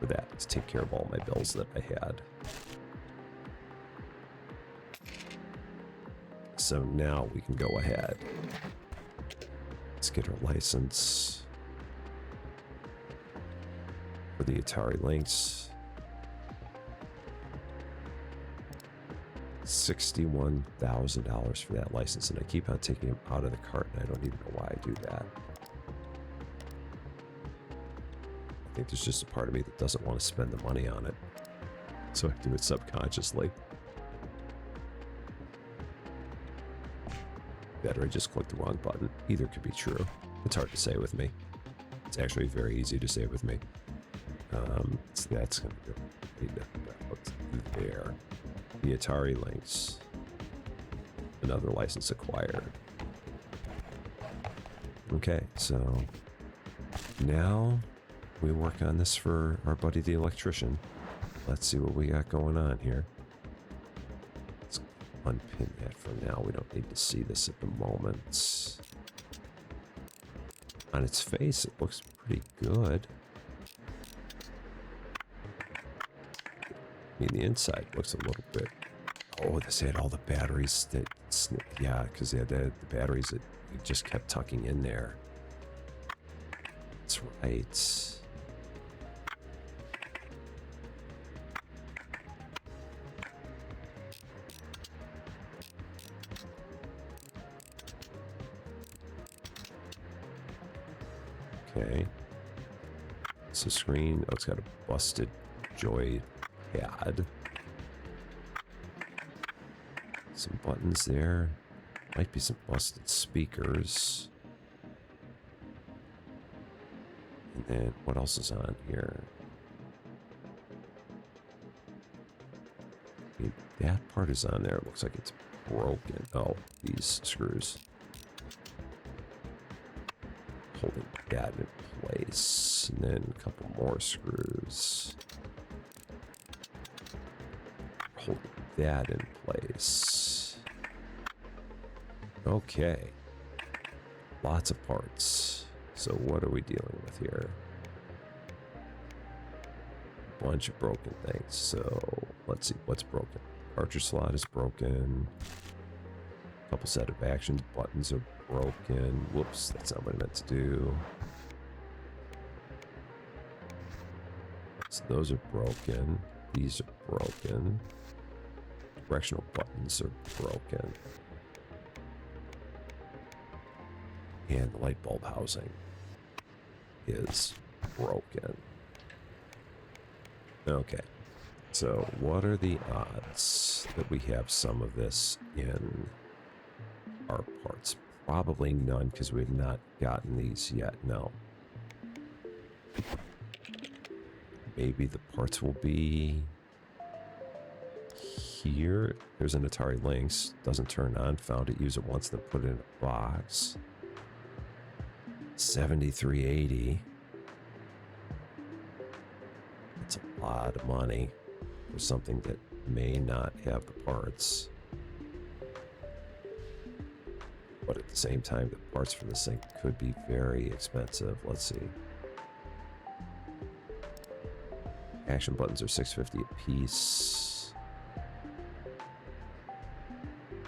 for that to take care of all my bills that I had. So now we can go ahead. Let's get our license for the Atari Lynx. $61,000 for that license, and I keep on taking him out of the cart, and I don't even know why I do that. I think there's just a part of me that doesn't want to spend the money on it, so I do it subconsciously. Better I just clicked the wrong button. Either could be true. It's hard to say with me. It's actually very easy to say with me. So that's going to go there. The Atari Lynx. Another license acquired. Okay, so now we work on this for our buddy the electrician. Let's see what we got going on here. Let's unpin that for now. We don't need to see this at the moment. On its face, it looks pretty good. I mean, the inside looks a little bit... Oh, this had all the batteries that... Yeah, because they had the batteries that you just kept tucking in there. That's right. Okay. So screen... Oh, it's got a busted joy pad. Some buttons there. Might be some busted speakers. And then what else is on here? I mean, that part is on there. It looks like it's broken. Oh, these screws. Holding that in place. And then a couple more screws. Holding that in place. Okay. Lots of parts. So what are we dealing with here? Bunch of broken things. So let's see what's broken. Cartridge slot is broken. Couple set of actions. Buttons are broken. Whoops, that's not what I meant to do. So those are broken. These are broken. Directional buttons are broken. And the light bulb housing is broken. Okay. So what are the odds that we have some of this in our parts Probably none, because we've not gotten these yet. No. Maybe the parts will be here. There's an Atari Lynx. Doesn't turn on. Found it, use it once, then put it in a box. 73.80. That's a lot of money for something that may not have the parts. But at the same time, the parts for this thing could be very expensive. Let's see. Action buttons are $6.50 a piece.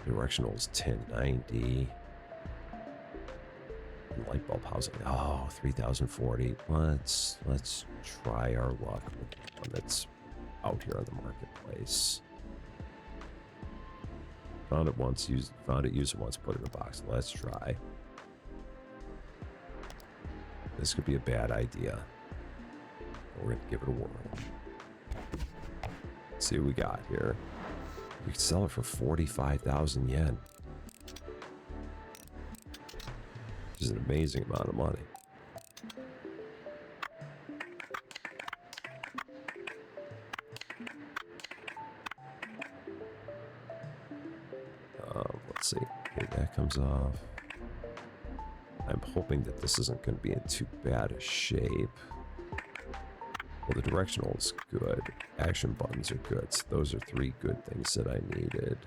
Directional's $10.90. Light bulb housing. Oh, $3,040. Let's try our luck with the one that's out here on the marketplace. Found it once, used it once, put it in a box. Let's try. This could be a bad idea. We're gonna give it a whirl. Let's see what we got here. We could sell it for 45,000 yen. Which is an amazing amount of money. Let's see. Okay, that comes off. I'm hoping that this isn't going to be in too bad a shape. Well, the directional is good. Action buttons are good. So those are three good things that I needed.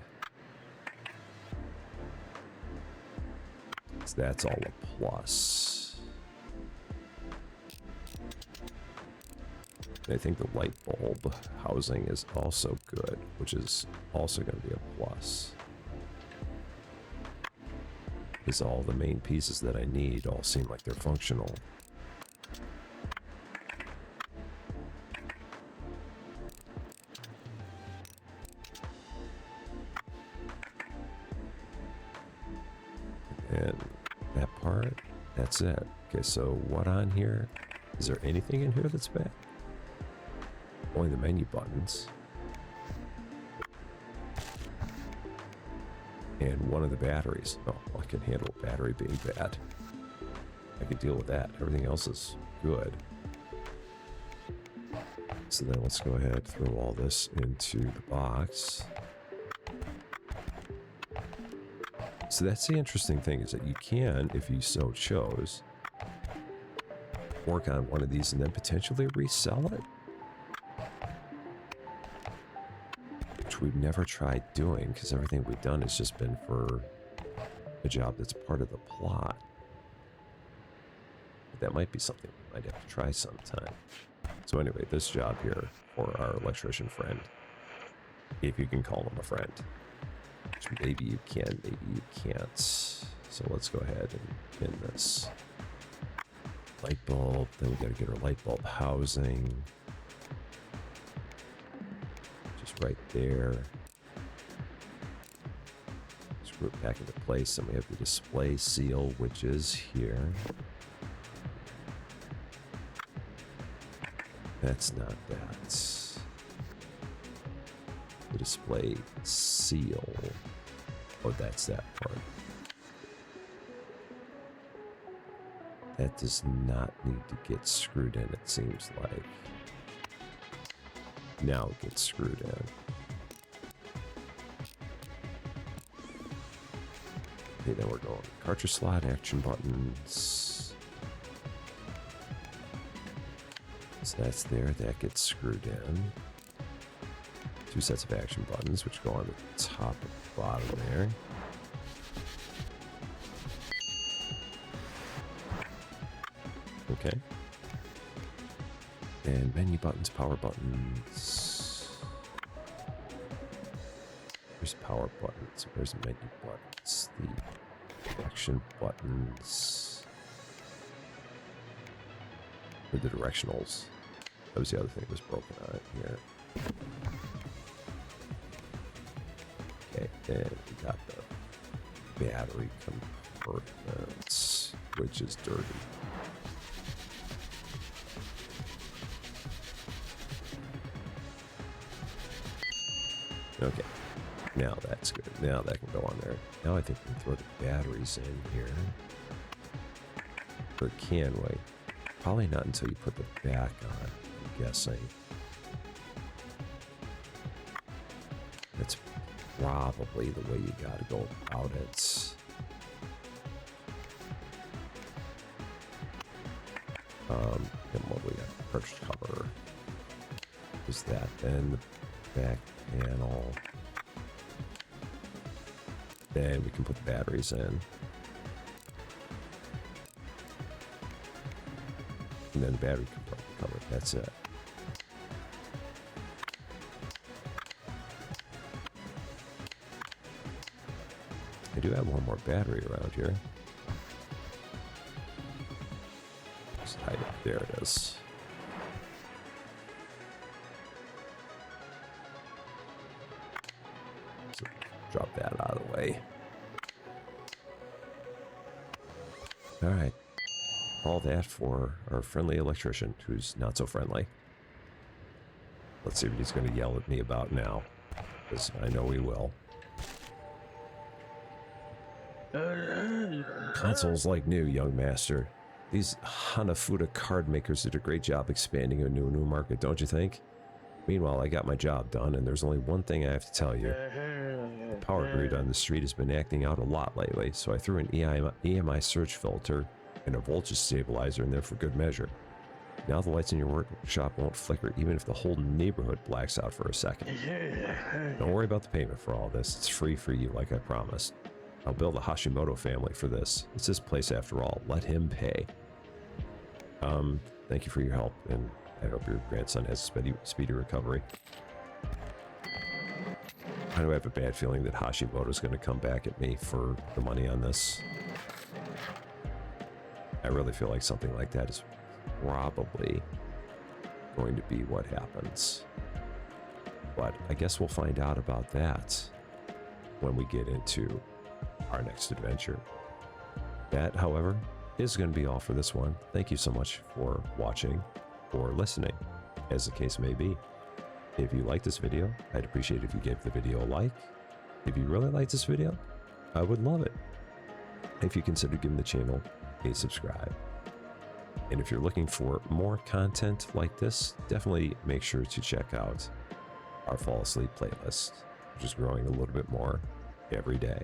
So that's all a plus. And I think the light bulb housing is also good, which is also going to be a plus. Because all the main pieces that I need all seem like they're functional. And that part, that's it. Okay, so what on here? Is there anything in here that's bad? Only the menu buttons. And one of the batteries. Oh, I can handle a battery being bad. I can deal with that. Everything else is good. So then let's go ahead and throw all this into the box. So that's the interesting thing, is that you can, if you so chose, work on one of these and then potentially resell it. Which we've never tried doing, because everything we've done has just been for a job that's part of the plot. But that might be something we might have to try sometime. So anyway, this job here for our electrician friend, if you can call him a friend. Which maybe you can, maybe you can't. So let's go ahead and pin this light bulb. Then we got to get our light bulb housing. Just right there. Screw it back into place. And we have the display seal, which is here. That's not that. The display seal. Oh, that's that part. That does not need to get screwed in, it seems like. Now it gets screwed in. Okay, then we're going cartridge slot, action buttons. So that's there, that gets screwed in. Two sets of action buttons, which go on the top and bottom there. Okay. And menu buttons, power buttons. There's power buttons. Where's the menu buttons? The action buttons. Or the directionals. That was the other thing that was broken on it here. Okay, and we got the battery compartments, which is dirty. Okay. Now that's good. Now that can go on there. Now I think we can throw the batteries in here. Or can we? Probably not until you put the back on, I'm guessing. That's probably the way you gotta go about it. And what we got? Perched cover. Is that then the back panel? Then we can put the batteries in. And then the battery compartment cover. That's it. I do have one more battery around here. Just hide it. There it is. So drop that out of the way. All right. All that for our friendly electrician, who's not so friendly. Let's see what he's going to yell at me about now, because I know he will. Console's like new, young master. These Hanafuda card makers did a great job expanding into a new market, don't you think? Meanwhile, I got my job done, and there's only one thing I have to tell you. The power grid on the street has been acting out a lot lately, so I threw an EMI surge filter and a voltage stabilizer in there for good measure. Now the lights in your workshop won't flicker even if the whole neighborhood blacks out for a second. Don't worry about the payment for all this. It's free for you like I promised. I'll bill the Hashimoto family for this. It's his place after all. Let him pay. Thank you for your help, and I hope your grandson has a speedy recovery. I do have a bad feeling that Hashimoto's going to come back at me for the money on this. I really feel like something like that is probably going to be what happens. But I guess we'll find out about that when we get into our next adventure. That, however, is going to be all for this one. Thank you so much for watching or listening, as the case may be. If you like this video, I'd appreciate it if you gave the video a like. If you really like this video, I would love it if you consider giving the channel a subscribe. And if you're looking for more content like this, definitely make sure to check out our Fall Asleep playlist, which is growing a little bit more every day.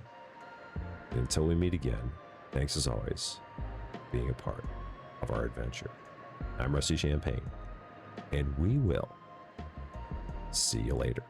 And until we meet again, thanks as always for being a part of our adventure. I'm Rusty Champagne, and we will see you later.